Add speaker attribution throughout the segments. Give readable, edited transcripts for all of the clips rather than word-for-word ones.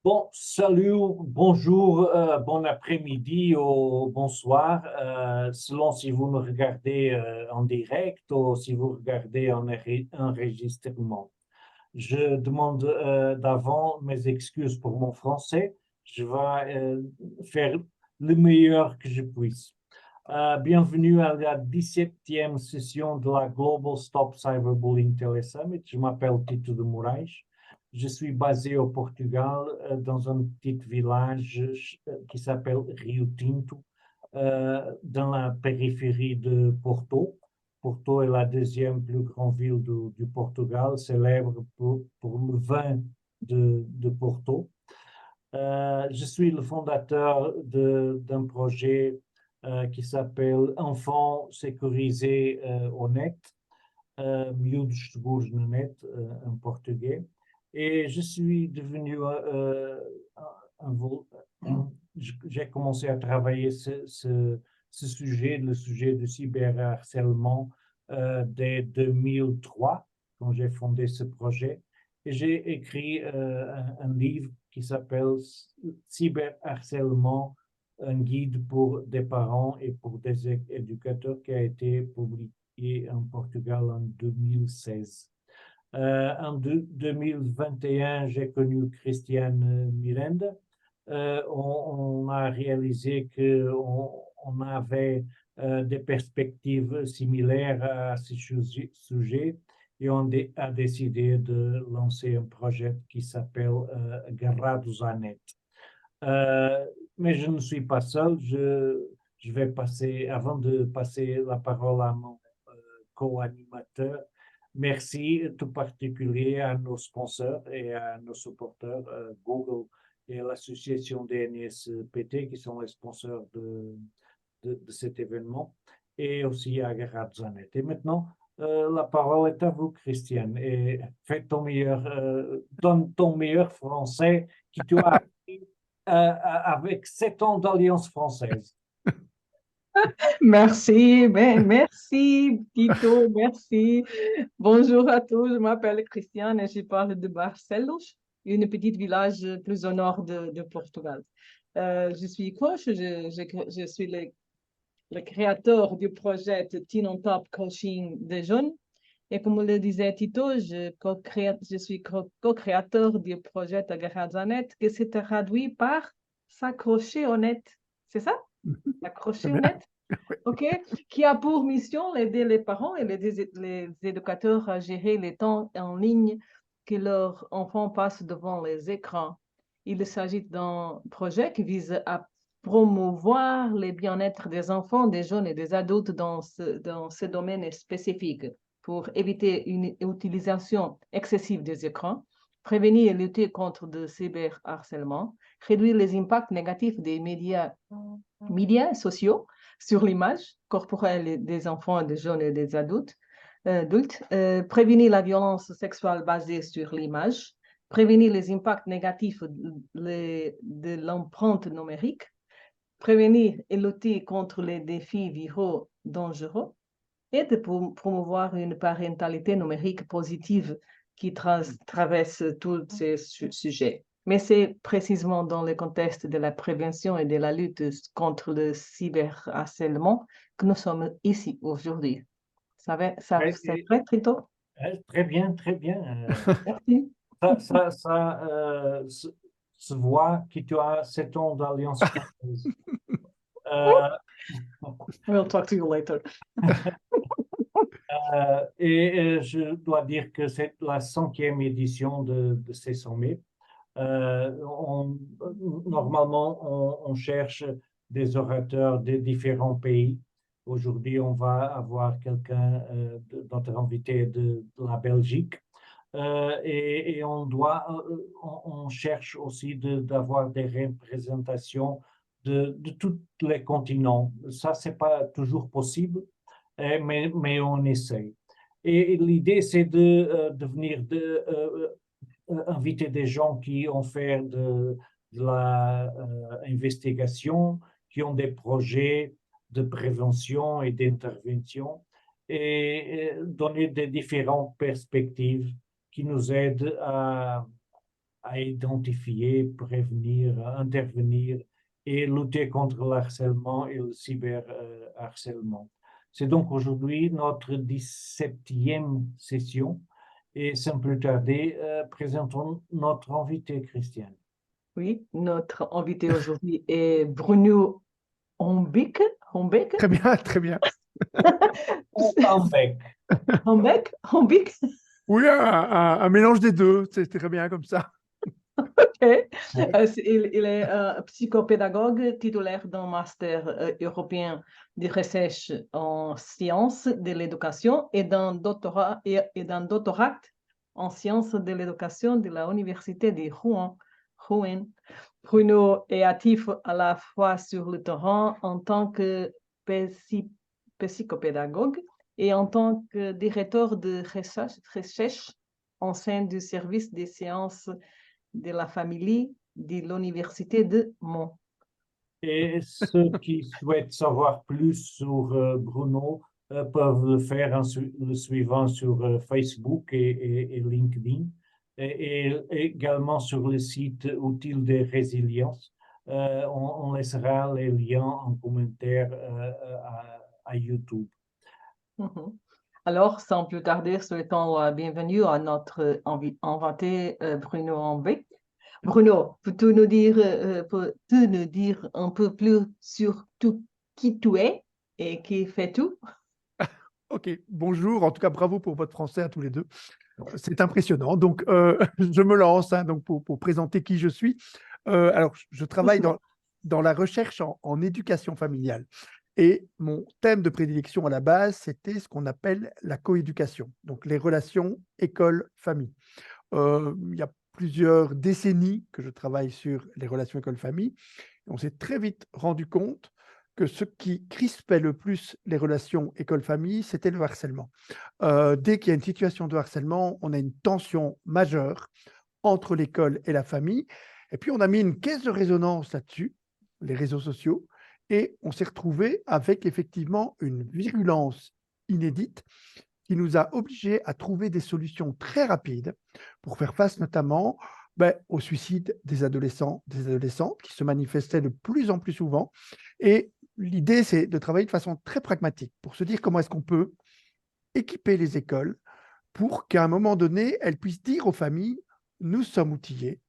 Speaker 1: Bon, salut, bonjour, bon après-midi ou bonsoir, selon si vous me regardez en direct ou si vous regardez en enregistrement. Je demande d'avant mes excuses pour mon français. Je vais faire le meilleur que je puisse. Bienvenue à la 17e session de la Global Stop Cyberbullying Telesummit. Je m'appelle Tito de Moraes. Je suis basé au Portugal, dans un petit village qui s'appelle Rio Tinto, dans la périphérie de Porto. Porto est la deuxième plus grande ville du Portugal, célèbre pour le vin de Porto. Je suis le fondateur d'un projet qui s'appelle Enfants sécurisés au net, Miúdos Seguros no Net, en portugais. Et je suis devenu j'ai commencé à travailler ce sujet, le sujet du cyberharcèlement, dès 2003, quand j'ai fondé ce projet. Et j'ai écrit un livre qui s'appelle Cyberharcèlement, un guide pour des parents et pour des éducateurs, qui a été publié en Portugal en 2016. En 2021, j'ai connu Christiane Miranda. On a réalisé qu'on avait des perspectives similaires à ce sujet et on a décidé de lancer un projet qui s'appelle Agarrados à Net. Mais je ne suis pas seul. Je vais passer, avant de passer la parole à mon co-animateur, merci tout particulier à nos sponsors et à nos supporters, Google et l'association DNSPT, qui sont les sponsors de cet événement, et aussi à Garabzanet. Et maintenant, la parole est à vous, Christiane, et fais ton meilleur, donne ton meilleur français qui tu as appris avec 7 ans d'Alliance française.
Speaker 2: Merci, merci Tito, merci. Bonjour à tous, je m'appelle Christiane et je parle de Barcelos, une petite village plus au nord de Portugal. Je suis coach, je suis le créateur du projet Teen on Top Coaching des jeunes. Et comme le disait Tito, je suis co-créateur du projet Agarrazanet, qui s'est traduit par s'accrocher au net. C'est ça? S'accrocher au net? OK, qui a pour mission d'aider les parents et les éducateurs à gérer les temps en ligne que leurs enfants passent devant les écrans. Il s'agit d'un projet qui vise à promouvoir le bien-être des enfants, des jeunes et des adultes dans ce domaine spécifique pour éviter une utilisation excessive des écrans, prévenir et lutter contre le cyberharcèlement, réduire les impacts négatifs des médias sociaux sur l'image corporelle des enfants, des jeunes et des adultes, prévenir la violence sexuelle basée sur l'image, prévenir les impacts négatifs de l'empreinte numérique, prévenir et lutter contre les défis viraux dangereux et de promouvoir une parentalité numérique positive qui traverse tous ces sujets. Mais c'est précisément dans le contexte de la prévention et de la lutte contre le cyberharcèlement que nous sommes ici aujourd'hui. C'est vrai, Trito?
Speaker 1: Très bien, très bien.
Speaker 2: Merci.
Speaker 1: Ça se voit que tu as 7 ans d'Alliance française. Euh,
Speaker 2: We'll talk to you later.
Speaker 1: je dois dire que c'est la 5e édition de ces sommets. Normalement, on cherche des orateurs de différents pays. Aujourd'hui, on va avoir quelqu'un, notre invité de la Belgique. Et on cherche aussi d'avoir des représentations de tous les continents. Ça, c'est pas toujours possible, mais on essaye. Et l'idée, c'est de venir inviter des gens qui ont fait de la investigation, qui ont des projets de prévention et d'intervention, et donner des différentes perspectives qui nous aident à à identifier, prévenir, à intervenir et lutter contre le harcèlement et le cyberharcèlement. C'est donc aujourd'hui notre 17e session et sans plus tarder, présentons notre invité, Christiane.
Speaker 2: Oui, notre invité aujourd'hui est Bruno Hombeke. Hombeke?
Speaker 3: Très bien, très bien.
Speaker 1: Ambec.
Speaker 2: Hombeke? Hombeke?
Speaker 3: Oui, un mélange des deux, c'est très bien comme ça.
Speaker 2: Ok. Il est psychopédagogue titulaire d'un master européen de recherche en sciences de l'éducation et d'un doctorat, en sciences de l'éducation de l'Université de Rouen. Bruno est actif à la fois sur le terrain en tant que psychopédagogue et en tant que directeur de recherche au sein du service des sciences de la famille de l'Université de Mons.
Speaker 1: Et ceux qui souhaitent savoir plus sur Bruno peuvent le faire en le suivant sur Facebook et LinkedIn et également sur le site Outils de résilience. On laissera les liens en commentaire à YouTube.
Speaker 2: Alors, sans plus tarder, souhaitons la bienvenue à notre invité Bruno Hombeke. Bruno, peux-tu nous dire un peu plus sur qui tu es et qui fais-tu?
Speaker 3: Ok, bonjour. En tout cas, bravo pour votre français à tous les deux. C'est impressionnant. Donc, je me lance donc pour présenter qui je suis. Alors, je travaille dans la recherche en éducation familiale. Et mon thème de prédilection à la base, c'était ce qu'on appelle la coéducation, donc les relations école-famille. Il y a plusieurs décennies que je travaille sur les relations école-famille. On s'est très vite rendu compte que ce qui crispait le plus les relations école-famille, c'était le harcèlement. Dès qu'il y a une situation de harcèlement, on a une tension majeure entre l'école et la famille. Et puis, on a mis une caisse de résonance là-dessus, les réseaux sociaux, et on s'est retrouvé avec effectivement une virulence inédite qui nous a obligés à trouver des solutions très rapides pour faire face notamment au suicide des adolescents, des adolescentes qui se manifestaient de plus en plus souvent. Et l'idée, c'est de travailler de façon très pragmatique pour se dire comment est-ce qu'on peut équiper les écoles pour qu'à un moment donné, elles puissent dire aux familles, nous sommes outillés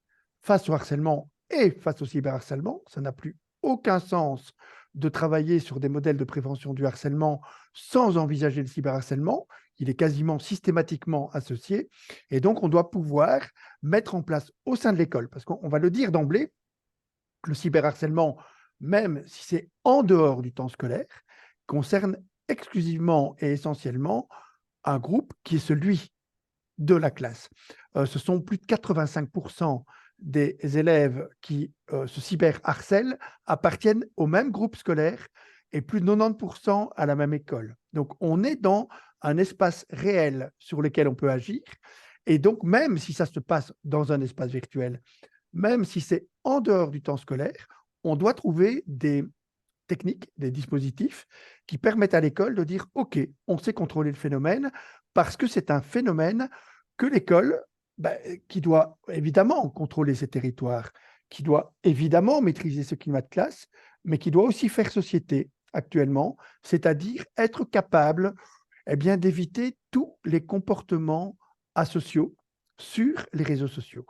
Speaker 3: face au harcèlement et face au cyberharcèlement. Ça n'a plus aucun sens de travailler sur des modèles de prévention du harcèlement sans envisager le cyberharcèlement. Il est quasiment systématiquement associé. Et donc, on doit pouvoir mettre en place au sein de l'école, parce qu'on va le dire d'emblée, le cyberharcèlement, même si c'est en dehors du temps scolaire, concerne exclusivement et essentiellement un groupe qui est celui de la classe. Ce sont plus de 85% des élèves qui se cyberharcèlent appartiennent au même groupe scolaire et plus de 90% à la même école. Donc, on est dans un espace réel sur lequel on peut agir. Et donc, même si ça se passe dans un espace virtuel, même si c'est en dehors du temps scolaire, on doit trouver des techniques, des dispositifs qui permettent à l'école de dire « Ok, on sait contrôler le phénomène parce que c'est un phénomène que l'école, qui doit évidemment contrôler ses territoires, qui doit évidemment maîtriser ce climat de classe, mais qui doit aussi faire société actuellement, c'est-à-dire être capable d'éviter tous les comportements asociaux sur les réseaux sociaux.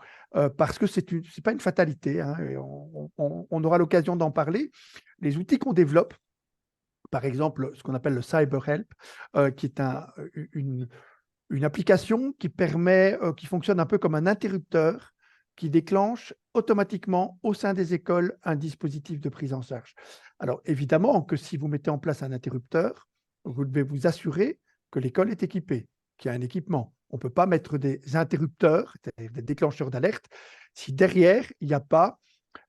Speaker 3: Parce que ce n'est pas une fatalité, hein, et on aura l'occasion d'en parler. Les outils qu'on développe, par exemple ce qu'on appelle le CyberHelp, qui est une application qui qui fonctionne un peu comme un interrupteur qui déclenche automatiquement au sein des écoles un dispositif de prise en charge. Alors évidemment que si vous mettez en place un interrupteur, vous devez vous assurer que l'école est équipée, qu'il y a un équipement. On ne peut pas mettre des interrupteurs, des déclencheurs d'alerte, si derrière, il n'y a pas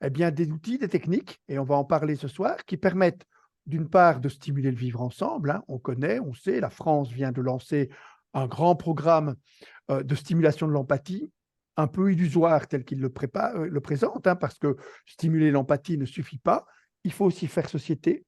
Speaker 3: des outils, des techniques, et on va en parler ce soir, qui permettent d'une part de stimuler le vivre ensemble. Hein, on connaît, on sait, la France vient de lancer un grand programme de stimulation de l'empathie, un peu illusoire tel qu'il le présente, hein, parce que stimuler l'empathie ne suffit pas. Il faut aussi faire société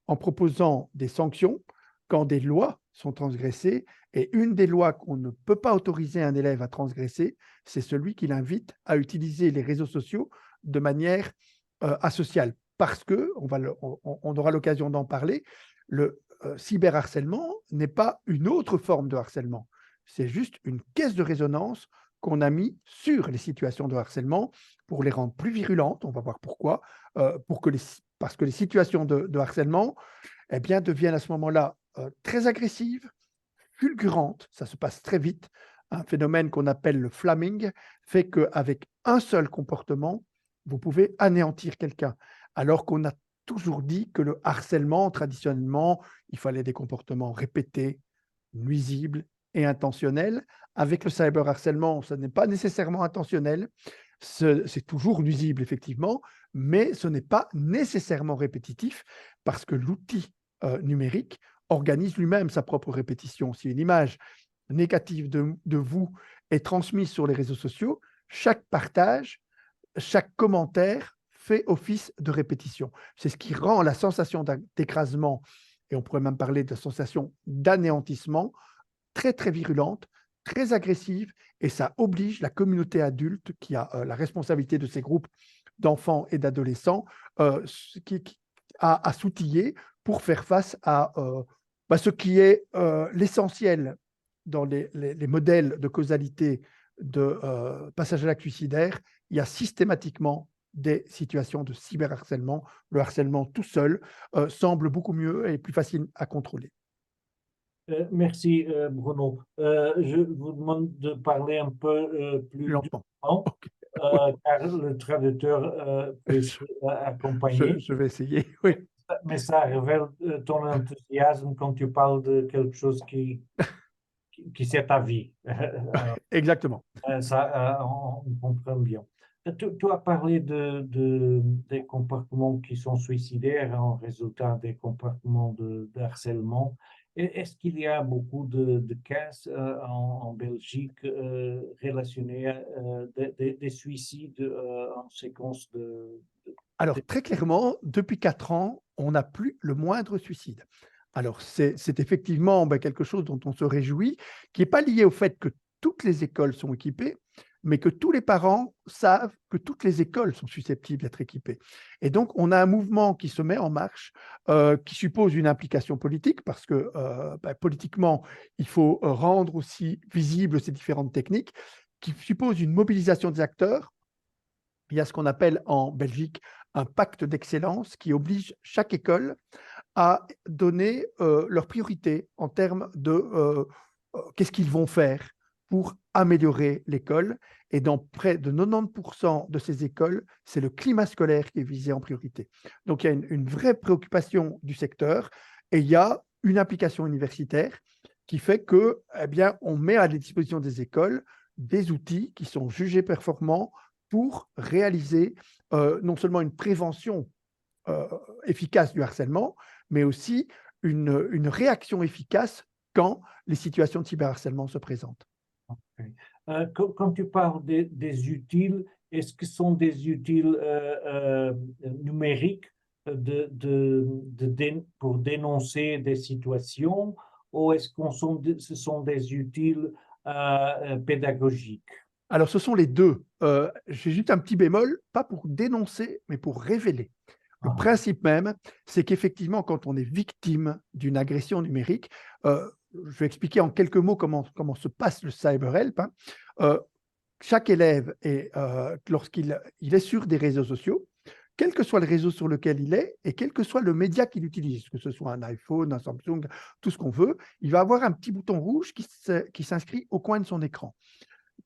Speaker 3: en proposant des sanctions quand des lois sont transgressées. Et une des lois qu'on ne peut pas autoriser un élève à transgresser, c'est celui qui l'invite à utiliser les réseaux sociaux de manière asociale. Parce que, on aura l'occasion d'en parler, le cyberharcèlement n'est pas une autre forme de harcèlement. C'est juste une caisse de résonance qu'on a mis sur les situations de harcèlement pour les rendre plus virulentes, on va voir pourquoi, parce que les situations de harcèlement eh bien, deviennent à ce moment-là très agressives, fulgurantes, ça se passe très vite. Un phénomène qu'on appelle le flaming fait qu'avec un seul comportement, vous pouvez anéantir quelqu'un, alors qu'on a toujours dit que le harcèlement, traditionnellement, il fallait des comportements répétés, nuisibles et intentionnels. Avec le cyberharcèlement, ce n'est pas nécessairement intentionnel, c'est toujours nuisible, effectivement, mais ce n'est pas nécessairement répétitif parce que l'outil numérique organise lui-même sa propre répétition. Si une image négative de vous est transmise sur les réseaux sociaux, chaque partage, chaque commentaire fait office de répétition. C'est ce qui rend la sensation d'écrasement, et on pourrait même parler de sensation d'anéantissement, très, très virulente, très agressive, et ça oblige la communauté adulte qui a la responsabilité de ces groupes d'enfants et d'adolescents à s'outiller pour faire face à ce qui est l'essentiel dans les modèles de causalité de passage à l'acte suicidaire. Il y a systématiquement des situations de cyberharcèlement. Le harcèlement tout seul semble beaucoup mieux et plus facile à contrôler.
Speaker 1: Merci Bruno. Je vous demande de parler un peu plus
Speaker 3: lentement,
Speaker 1: car le traducteur peut accompagner.
Speaker 3: Je vais essayer, oui.
Speaker 1: Mais ça révèle ton enthousiasme quand tu parles de quelque chose qui c'est ta vie.
Speaker 3: Exactement.
Speaker 1: Ça, on comprend bien. Tu as parlé des comportements qui sont suicidaires en résultat des comportements de harcèlement. Est-ce qu'il y a beaucoup de cas en Belgique relationnés à des suicides en séquence
Speaker 3: Alors, très clairement, depuis 4 ans, on n'a plus le moindre suicide. Alors, c'est effectivement quelque chose dont on se réjouit, qui n'est pas lié au fait que toutes les écoles sont équipées, mais que tous les parents savent que toutes les écoles sont susceptibles d'être équipées. Et donc, on a un mouvement qui se met en marche, qui suppose une implication politique, parce que politiquement, il faut rendre aussi visibles ces différentes techniques, qui suppose une mobilisation des acteurs. Il y a ce qu'on appelle en Belgique un pacte d'excellence qui oblige chaque école à donner leurs priorités en termes de qu'est-ce qu'ils vont faire pour améliorer l'école. Et dans près de 90% de ces écoles, c'est le climat scolaire qui est visé en priorité. Donc, il y a une vraie préoccupation du secteur et il y a une application universitaire qui fait que, eh bien, on met à la disposition des écoles des outils qui sont jugés performants pour réaliser non seulement une prévention efficace du harcèlement, mais aussi une réaction efficace quand les situations de cyberharcèlement se présentent.
Speaker 1: Okay. Quand tu parles des utiles, est-ce que ce sont des utiles numériques pour dénoncer des situations ou est-ce que ce sont des utiles pédagogiques?
Speaker 3: Alors, ce sont les deux. J'ai juste un petit bémol, pas pour dénoncer, mais pour révéler. Le principe même, c'est qu'effectivement, quand on est victime d'une agression numérique, je vais expliquer en quelques mots comment se passe le cyberhelp. Chaque élève, lorsqu'il est sur des réseaux sociaux, quel que soit le réseau sur lequel il est et quel que soit le média qu'il utilise, que ce soit un iPhone, un Samsung, tout ce qu'on veut, il va avoir un petit bouton rouge qui s'inscrit au coin de son écran.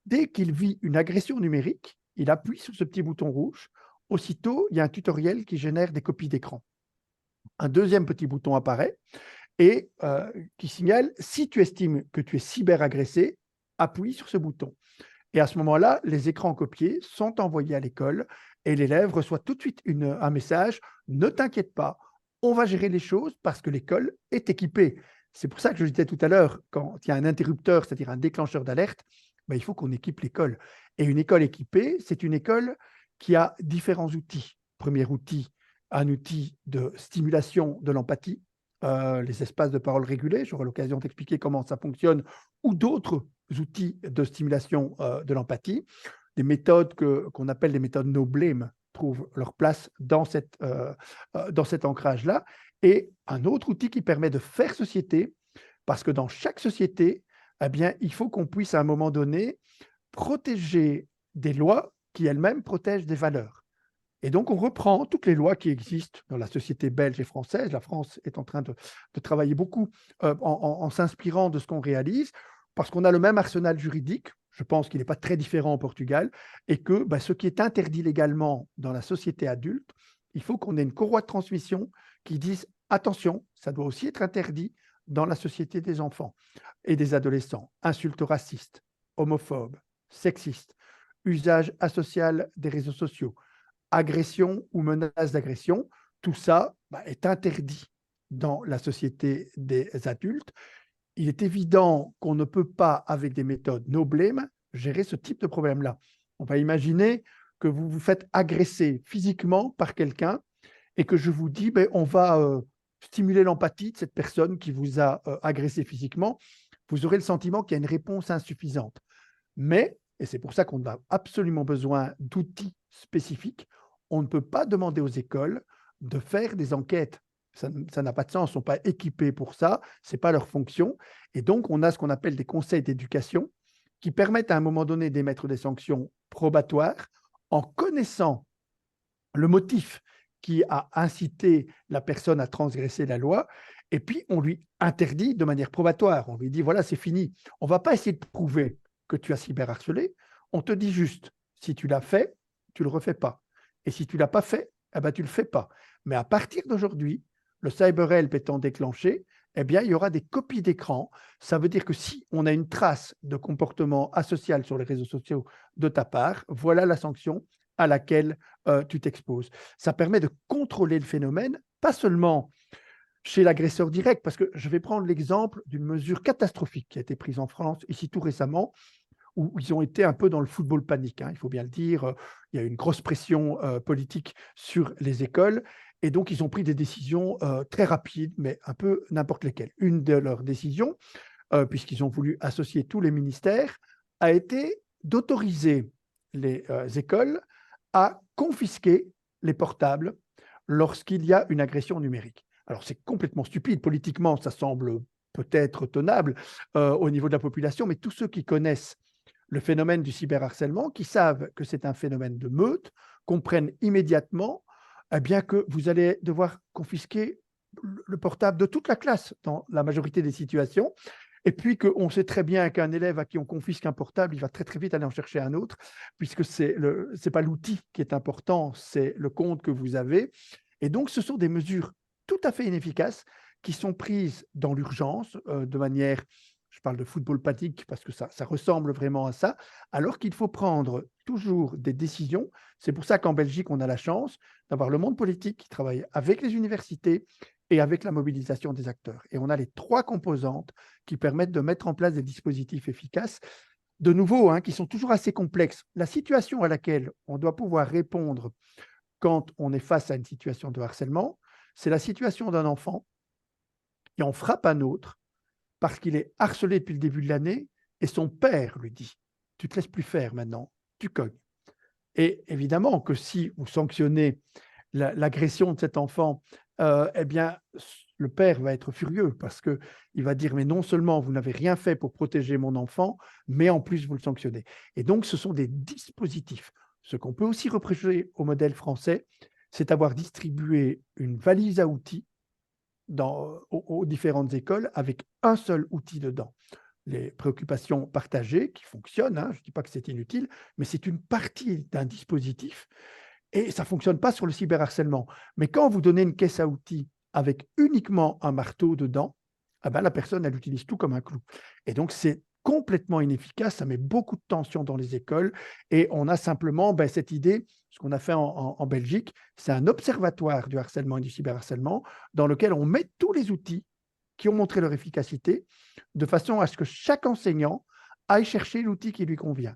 Speaker 3: Dès qu'il vit une agression numérique, il appuie sur ce petit bouton rouge. Aussitôt, il y a un tutoriel qui génère des copies d'écran. Un deuxième petit bouton apparaît et qui signale « Si tu estimes que tu es cyberagressé, appuie sur ce bouton ». Et à ce moment-là, les écrans copiés sont envoyés à l'école et l'élève reçoit tout de suite un message « Ne t'inquiète pas, on va gérer les choses parce que l'école est équipée ». C'est pour ça que je disais tout à l'heure, quand il y a un interrupteur, c'est-à-dire un déclencheur d'alerte, il faut qu'on équipe l'école. Et une école équipée, c'est une école qui a différents outils. Premier outil, un outil de stimulation de l'empathie, les espaces de parole régulés, j'aurai l'occasion d'expliquer comment ça fonctionne, ou d'autres outils de stimulation de l'empathie. Des méthodes qu'on appelle des méthodes no blame trouvent leur place dans cet ancrage-là. Et un autre outil qui permet de faire société, parce que dans chaque société, eh bien, il faut qu'on puisse à un moment donné protéger des lois qui elles-mêmes protègent des valeurs. Et donc, on reprend toutes les lois qui existent dans la société belge et française. La France est en train de travailler beaucoup en s'inspirant de ce qu'on réalise, parce qu'on a le même arsenal juridique. Je pense qu'il n'est pas très différent au Portugal, et que ce qui est interdit légalement dans la société adulte, il faut qu'on ait une courroie de transmission qui dise « attention, ça doit aussi être interdit dans la société des enfants et des adolescents. Insultes racistes, homophobes, sexistes, usage asocial des réseaux sociaux, agression ou menace d'agression, tout ça est interdit dans la société des adultes. Il est évident qu'on ne peut pas, avec des méthodes no blame, gérer ce type de problème-là. On va imaginer que vous vous faites agresser physiquement par quelqu'un et que je vous dis, on va stimuler l'empathie de cette personne qui vous a agressé physiquement. Vous aurez le sentiment qu'il y a une réponse insuffisante. Mais, et c'est pour ça qu'on a absolument besoin d'outils spécifiques, on ne peut pas demander aux écoles de faire des enquêtes. Ça n'a pas de sens, ils ne sont pas équipés pour ça, ce n'est pas leur fonction. Et donc, on a ce qu'on appelle des conseils d'éducation qui permettent à un moment donné d'émettre des sanctions probatoires en connaissant le motif qui a incité la personne à transgresser la loi. Et puis, on lui interdit de manière probatoire. On lui dit, voilà, c'est fini. On ne va pas essayer de prouver que tu as cyberharcelé. On te dit juste, si tu l'as fait, tu ne le refais pas. Et si tu ne l'as pas fait, tu ne le fais pas. Mais à partir d'aujourd'hui, le CyberHelp étant déclenché, il y aura des copies d'écran. Ça veut dire que si on a une trace de comportement asocial sur les réseaux sociaux de ta part, voilà la sanction à laquelle tu t'exposes. Ça permet de contrôler le phénomène, pas seulement chez l'agresseur direct, parce que je vais prendre l'exemple d'une mesure catastrophique qui a été prise en France, ici tout récemment, où ils ont été un peu dans le football panique, il faut bien le dire. Il y a eu une grosse pression politique sur les écoles, et donc ils ont pris des décisions très rapides, mais un peu n'importe lesquelles. Une de leurs décisions, puisqu'ils ont voulu associer tous les ministères, a été d'autoriser les écoles à confisquer les portables lorsqu'il y a une agression numérique. Alors, c'est complètement stupide. Politiquement, ça semble peut-être tenable au niveau de la population, mais tous ceux qui connaissent le phénomène du cyberharcèlement, qui savent que c'est un phénomène de meute, comprennent immédiatement que vous allez devoir confisquer le portable de toute la classe dans la majorité des situations. Et puis qu'on sait très bien qu'un élève à qui on confisque un portable, il va très très vite aller en chercher un autre, puisque c'est pas l'outil qui est important, c'est le compte que vous avez. Et donc, ce sont des mesures tout à fait inefficaces qui sont prises dans l'urgence, de manière, je parle de football panique parce que ça ressemble vraiment à ça, alors qu'il faut prendre toujours des décisions. C'est pour ça qu'en Belgique, on a la chance d'avoir le monde politique qui travaille avec les universités et avec la mobilisation des acteurs. Et on a les trois composantes qui permettent de mettre en place des dispositifs efficaces, de nouveau, qui sont toujours assez complexes. La situation à laquelle on doit pouvoir répondre quand on est face à une situation de harcèlement, c'est la situation d'un enfant qui en frappe un autre parce qu'il est harcelé depuis le début de l'année et son père lui dit « tu ne te laisses plus faire maintenant, tu cognes ». Et évidemment que si vous sanctionnez l'agression de cet enfant, le père va être furieux parce qu'il va dire « mais non seulement vous n'avez rien fait pour protéger mon enfant, mais en plus vous le sanctionnez ». Et donc, ce sont des dispositifs. Ce qu'on peut aussi reprocher au modèle français, c'est d'avoir distribué une valise à outils aux différentes écoles avec un seul outil dedans. Les préoccupations partagées qui fonctionnent, je ne dis pas que c'est inutile, mais c'est une partie d'un dispositif et ça ne fonctionne pas sur le cyberharcèlement. Mais quand vous donnez une caisse à outils avec uniquement un marteau dedans, la personne, elle utilise tout comme un clou. Et donc, c'est complètement inefficace, ça met beaucoup de tension dans les écoles et on a simplement cette idée, ce qu'on a fait en Belgique, c'est un observatoire du harcèlement et du cyberharcèlement dans lequel on met tous les outils qui ont montré leur efficacité de façon à ce que chaque enseignant aille chercher l'outil qui lui convient.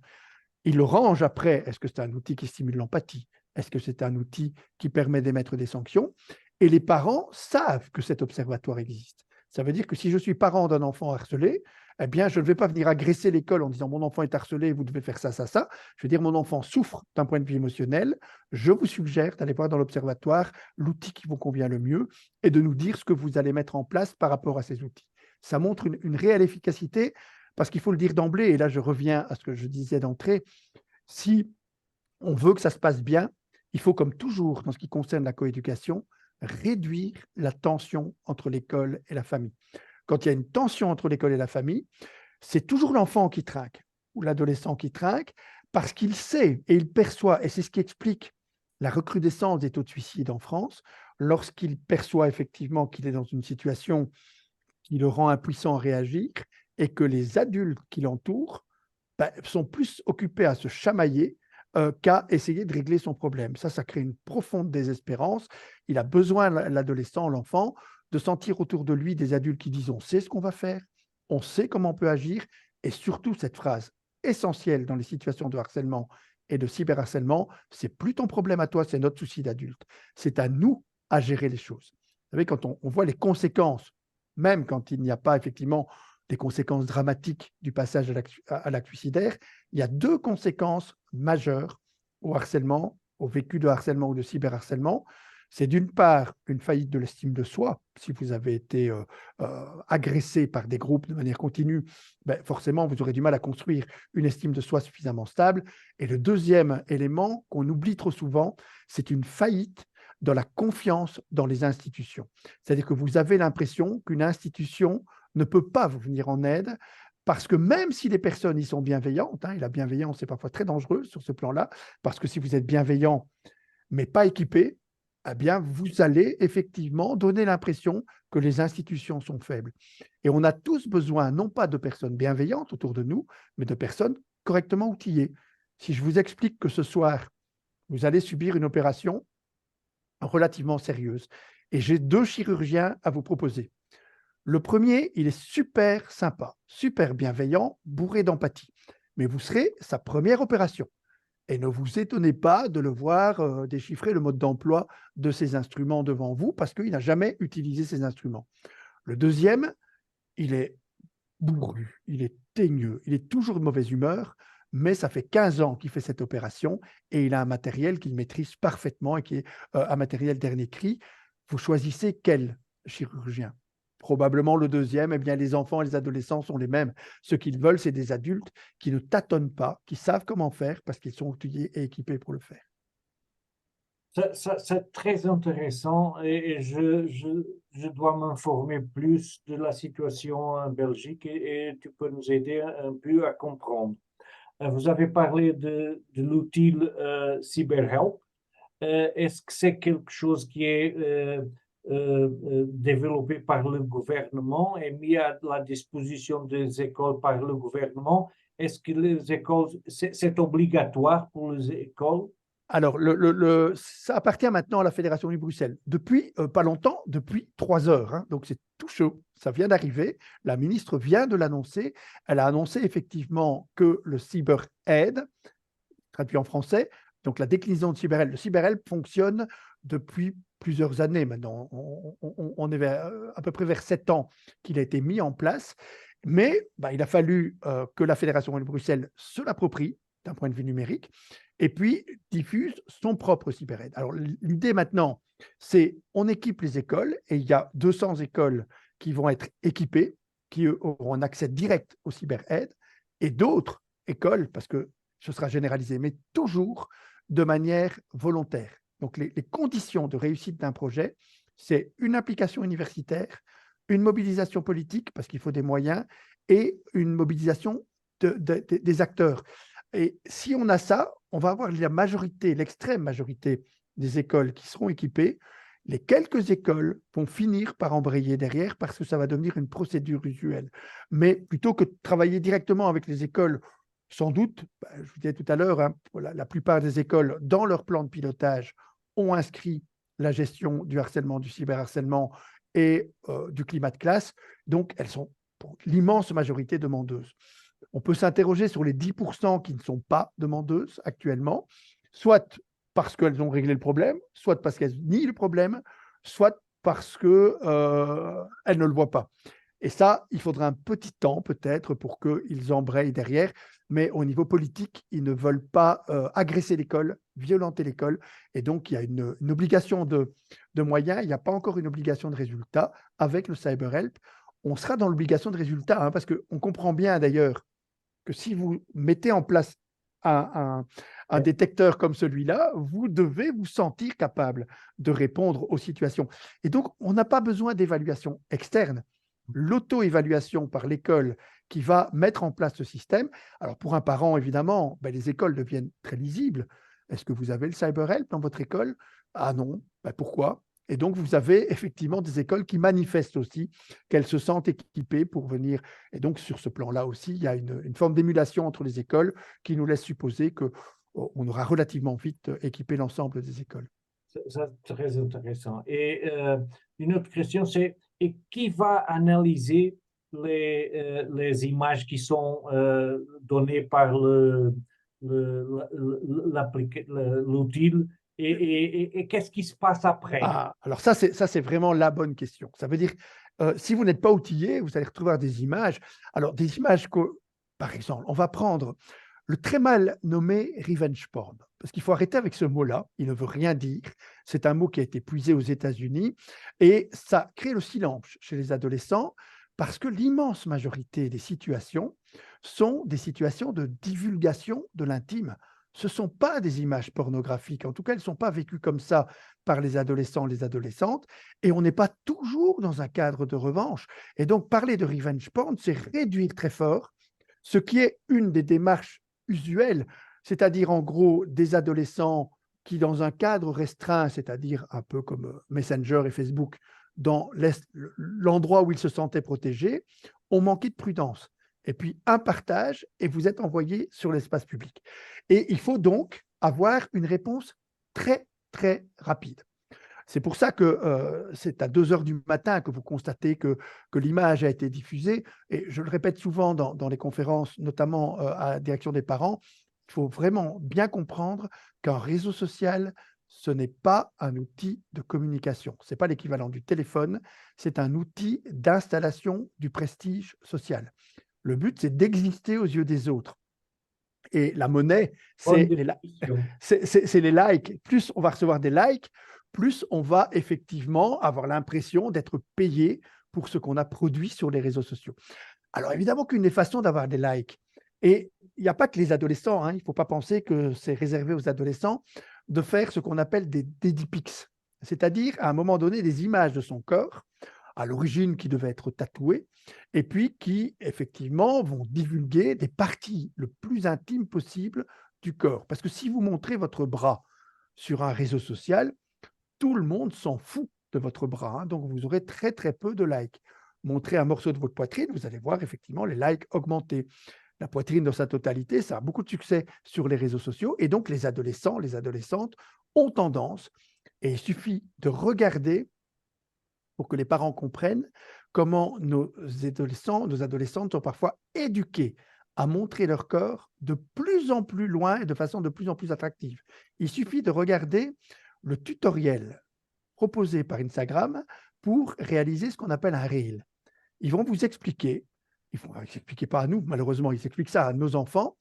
Speaker 3: Il le range après, est-ce que c'est un outil qui stimule l'empathie? Est-ce que c'est un outil qui permet d'émettre des sanctions? Et les parents savent que cet observatoire existe. Ça veut dire que si je suis parent d'un enfant harcelé, eh bien, je ne vais pas venir agresser l'école en disant mon enfant est harcelé, vous devez faire ça, ça, ça. Je veux dire mon enfant souffre d'un point de vue émotionnel. Je vous suggère d'aller voir dans l'observatoire l'outil qui vous convient le mieux et de nous dire ce que vous allez mettre en place par rapport à ces outils. Ça montre une réelle efficacité parce qu'il faut le dire d'emblée, et là je reviens à ce que je disais d'entrée, si on veut que ça se passe bien, il faut, comme toujours dans ce qui concerne la coéducation, réduire la tension entre l'école et la famille. Quand il y a une tension entre l'école et la famille, c'est toujours l'enfant qui trinque ou l'adolescent qui trinque parce qu'il sait et il perçoit, et c'est ce qui explique la recrudescence des taux de suicide en France, lorsqu'il perçoit effectivement qu'il est dans une situation qui le rend impuissant à réagir et que les adultes qui l'entourent sont plus occupés à se chamailler qu'à essayer de régler son problème. Ça crée une profonde désespérance. Il a besoin, l'adolescent, l'enfant, de sentir autour de lui des adultes qui disent « on sait ce qu'on va faire, on sait comment on peut agir », et surtout cette phrase essentielle dans les situations de harcèlement et de cyberharcèlement, c'est plus ton problème à toi, c'est notre souci d'adulte. C'est à nous à gérer les choses. Vous savez, quand on voit les conséquences, même quand il n'y a pas effectivement des conséquences dramatiques du passage à l'acte suicidaire, il y a deux conséquences majeures au harcèlement, au vécu de harcèlement ou de cyberharcèlement. C'est d'une part une faillite de l'estime de soi. Si vous avez été agressé par des groupes de manière continue, forcément, vous aurez du mal à construire une estime de soi suffisamment stable. Et le deuxième élément qu'on oublie trop souvent, c'est une faillite dans la confiance dans les institutions. C'est-à-dire que vous avez l'impression qu'une institution ne peut pas vous venir en aide parce que même si les personnes y sont bienveillantes, et la bienveillance est parfois très dangereuse sur ce plan-là, parce que si vous êtes bienveillant mais pas équipé, eh bien, vous allez effectivement donner l'impression que les institutions sont faibles. Et on a tous besoin, non pas de personnes bienveillantes autour de nous, mais de personnes correctement outillées. Si je vous explique que ce soir, vous allez subir une opération relativement sérieuse, et j'ai deux chirurgiens à vous proposer. Le premier, il est super sympa, super bienveillant, bourré d'empathie, mais vous serez sa première opération. Et ne vous étonnez pas de le voir déchiffrer le mode d'emploi de ces instruments devant vous parce qu'il n'a jamais utilisé ces instruments. Le deuxième, il est bourru, il est teigneux, il est toujours de mauvaise humeur, mais ça fait 15 ans qu'il fait cette opération et il a un matériel qu'il maîtrise parfaitement et qui est un matériel dernier cri. Vous choisissez quel chirurgien? Probablement le deuxième, eh bien les enfants et les adolescents sont les mêmes. Ce qu'ils veulent, c'est des adultes qui ne tâtonnent pas, qui savent comment faire parce qu'ils sont outillés et équipés pour le faire.
Speaker 1: C'est très intéressant et je dois m'informer plus de la situation en Belgique et tu peux nous aider un peu à comprendre. Vous avez parlé de l'outil CyberHelp. Est-ce que c'est quelque chose qui est développé par le gouvernement et mis à la disposition des écoles par le gouvernement? Est-ce que les écoles, c'est obligatoire pour les écoles?
Speaker 3: Alors, ça appartient maintenant à la Fédération du Bruxelles. Depuis pas longtemps, depuis 3 heures. Hein, donc, c'est tout chaud. Ça vient d'arriver. La ministre vient de l'annoncer. Elle a annoncé effectivement que le CyberAid, traduit en français, donc la déclinaison de CyberHelp. Le CyberHelp fonctionne depuis plusieurs années maintenant. On est à peu près vers 7 ans qu'il a été mis en place. Mais il a fallu que la Fédération de Bruxelles se l'approprie d'un point de vue numérique et puis diffuse son propre CyberAid. Alors l'idée maintenant, c'est on équipe les écoles et il y a 200 écoles qui vont être équipées, qui auront un accès direct au CyberAid et d'autres écoles, parce que ce sera généralisé, mais toujours de manière volontaire. Donc, les conditions de réussite d'un projet, c'est une application universitaire, une mobilisation politique, parce qu'il faut des moyens, et une mobilisation des acteurs. Et si on a ça, on va avoir la majorité, l'extrême majorité des écoles qui seront équipées. Les quelques écoles vont finir par embrayer derrière parce que ça va devenir une procédure usuelle. Mais plutôt que de travailler directement avec les écoles, sans doute, je vous disais tout à l'heure, hein, la plupart des écoles, dans leur plan de pilotage, ont inscrit la gestion du harcèlement, du cyberharcèlement et du climat de classe. Donc, elles sont pour l'immense majorité demandeuses. On peut s'interroger sur les 10% qui ne sont pas demandeuses actuellement, soit parce qu'elles ont réglé le problème, soit parce qu'elles nient le problème, soit parce qu'elles ne le voient pas. Et ça, il faudra un petit temps peut-être pour qu'ils embrayent derrière, mais au niveau politique, ils ne veulent pas agresser l'école, violenter l'école, et donc il y a une obligation de moyens, il n'y a pas encore une obligation de résultat. Avec le CyberHelp, on sera dans l'obligation de résultat, hein, parce qu'on comprend bien d'ailleurs que si vous mettez en place un détecteur comme celui-là, vous devez vous sentir capable de répondre aux situations. Et donc, on n'a pas besoin d'évaluation externe. L'auto-évaluation par l'école qui va mettre en place ce système. Alors, pour un parent, évidemment, ben, les écoles deviennent très lisibles. Est-ce que vous avez le CyberHelp dans votre école? Ah non. Ben, pourquoi? Et donc, vous avez effectivement des écoles qui manifestent aussi qu'elles se sentent équipées pour venir. Et donc, sur ce plan-là aussi, il y a une forme d'émulation entre les écoles qui nous laisse supposer qu'on aura relativement vite équipé l'ensemble des écoles.
Speaker 1: C'est très intéressant. Et une autre question, c'est qui va analyser les images qui sont données par l'outil et qu'est-ce qui se passe après?
Speaker 3: Ah, alors ça, c'est vraiment la bonne question. Ça veut dire, si vous n'êtes pas outillé, vous allez retrouver des images. Alors, des images par exemple, on va prendre le très mal nommé revenge porn, parce qu'il faut arrêter avec ce mot-là, il ne veut rien dire. C'est un mot qui a été puisé aux États-Unis et ça crée le silence chez les adolescents parce que l'immense majorité des situations sont des situations de divulgation de l'intime. Ce ne sont pas des images pornographiques, en tout cas, elles ne sont pas vécues comme ça par les adolescents, les adolescentes, et on n'est pas toujours dans un cadre de revanche. Et donc, parler de revenge porn, c'est réduire très fort ce qui est une des démarches usuelles, c'est-à-dire en gros des adolescents qui, dans un cadre restreint, c'est-à-dire un peu comme Messenger et Facebook, dans l'endroit où ils se sentaient protégés, ont manqué de prudence. Et puis un partage et vous êtes envoyé sur l'espace public. Et il faut donc avoir une réponse très, très rapide. C'est pour ça que c'est à 2 heures du matin que vous constatez que l'image a été diffusée. Et je le répète souvent dans les conférences, notamment à la direction des parents, il faut vraiment bien comprendre qu'un réseau social, ce n'est pas un outil de communication. Ce n'est pas l'équivalent du téléphone, c'est un outil d'installation du prestige social. Le but, c'est d'exister aux yeux des autres. Et la monnaie, c'est les likes. Plus on va recevoir des likes, plus on va effectivement avoir l'impression d'être payé pour ce qu'on a produit sur les réseaux sociaux. Alors évidemment qu'une des façons d'avoir des likes, et il n'y a pas que les adolescents, hein, il ne faut pas penser que c'est réservé aux adolescents, de faire ce qu'on appelle des dick pics, c'est-à-dire à un moment donné des images de son corps, à l'origine qui devaient être tatouées, et puis qui effectivement vont divulguer des parties le plus intimes possible du corps. Parce que si vous montrez votre bras sur un réseau social, tout le monde s'en fout de votre bras, hein, donc vous aurez très très peu de likes. Montrez un morceau de votre poitrine, vous allez voir effectivement les likes augmenter. La poitrine dans sa totalité, ça a beaucoup de succès sur les réseaux sociaux, et donc les adolescents, les adolescentes ont tendance, et il suffit de regarder pour que les parents comprennent comment nos adolescents, nos adolescentes sont parfois éduqués à montrer leur corps de plus en plus loin et de façon de plus en plus attractive. Il suffit de regarder le tutoriel proposé par Instagram pour réaliser ce qu'on appelle un reel. Ils vont vous expliquer, ils ne s'expliquent pas à nous, malheureusement, ils expliquent ça à nos enfants,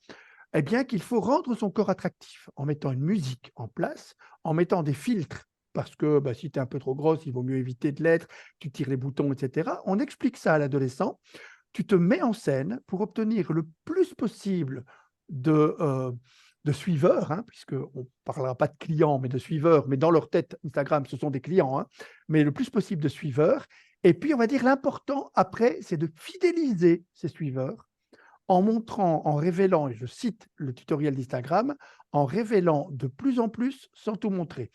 Speaker 3: eh bien qu'il faut rendre son corps attractif en mettant une musique en place, en mettant des filtres, parce que si tu es un peu trop grosse, il vaut mieux éviter de l'être, tu tires les boutons, etc. On explique ça à l'adolescent, tu te mets en scène pour obtenir le plus possible de suiveurs, hein, puisqu'on ne parlera pas de clients, mais de suiveurs, mais dans leur tête, Instagram, ce sont des clients, hein, mais le plus possible de suiveurs. Et puis, on va dire, l'important après, c'est de fidéliser ces suiveurs en montrant, en révélant, et je cite le tutoriel d'Instagram, en révélant de plus en plus sans tout montrer.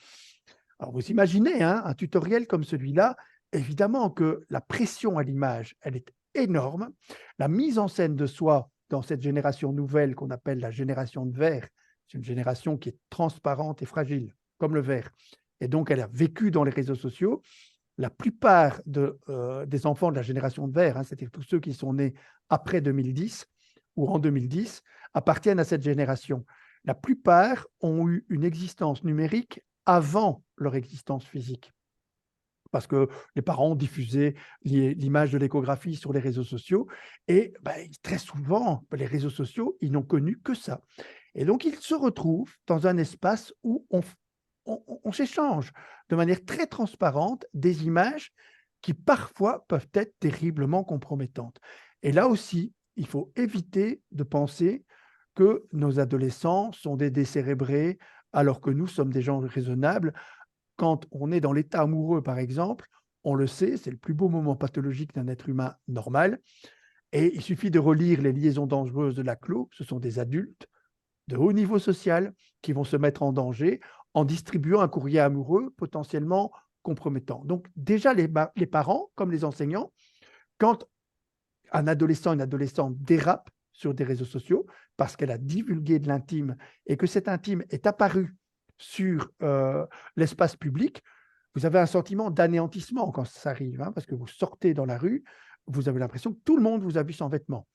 Speaker 3: Alors, vous imaginez hein, un tutoriel comme celui-là, évidemment que la pression à l'image, elle est énorme. La mise en scène de soi dans cette génération nouvelle qu'on appelle la génération de verre, c'est une génération qui est transparente et fragile, comme le verre. Et donc, elle a vécu dans les réseaux sociaux. La plupart des enfants de la génération de verre, hein, c'est-à-dire tous ceux qui sont nés après 2010 ou en 2010, appartiennent à cette génération. La plupart ont eu une existence numérique avant leur existence physique. parce que les parents ont diffusé l'image de l'échographie sur les réseaux sociaux. Et très souvent, les réseaux sociaux, ils n'ont connu que ça. Et donc, ils se retrouvent dans un espace où on s'échange de manière très transparente des images qui parfois peuvent être terriblement compromettantes. Et là aussi, il faut éviter de penser que nos adolescents sont des décérébrés alors que nous sommes des gens raisonnables. Quand on est dans l'état amoureux, par exemple, on le sait, c'est le plus beau moment pathologique d'un être humain normal. Et il suffit de relire Les liaisons dangereuses de Laclos. Ce sont des adultes de haut niveau social qui vont se mettre en danger en distribuant un courrier amoureux potentiellement compromettant. Donc déjà, les parents, comme les enseignants, quand un adolescent, une adolescente dérape sur des réseaux sociaux parce qu'elle a divulgué de l'intime et que cet intime est apparu sur l'espace public, vous avez un sentiment d'anéantissement quand ça arrive, hein, parce que vous sortez dans la rue, vous avez l'impression que tout le monde vous a vu sans vêtements.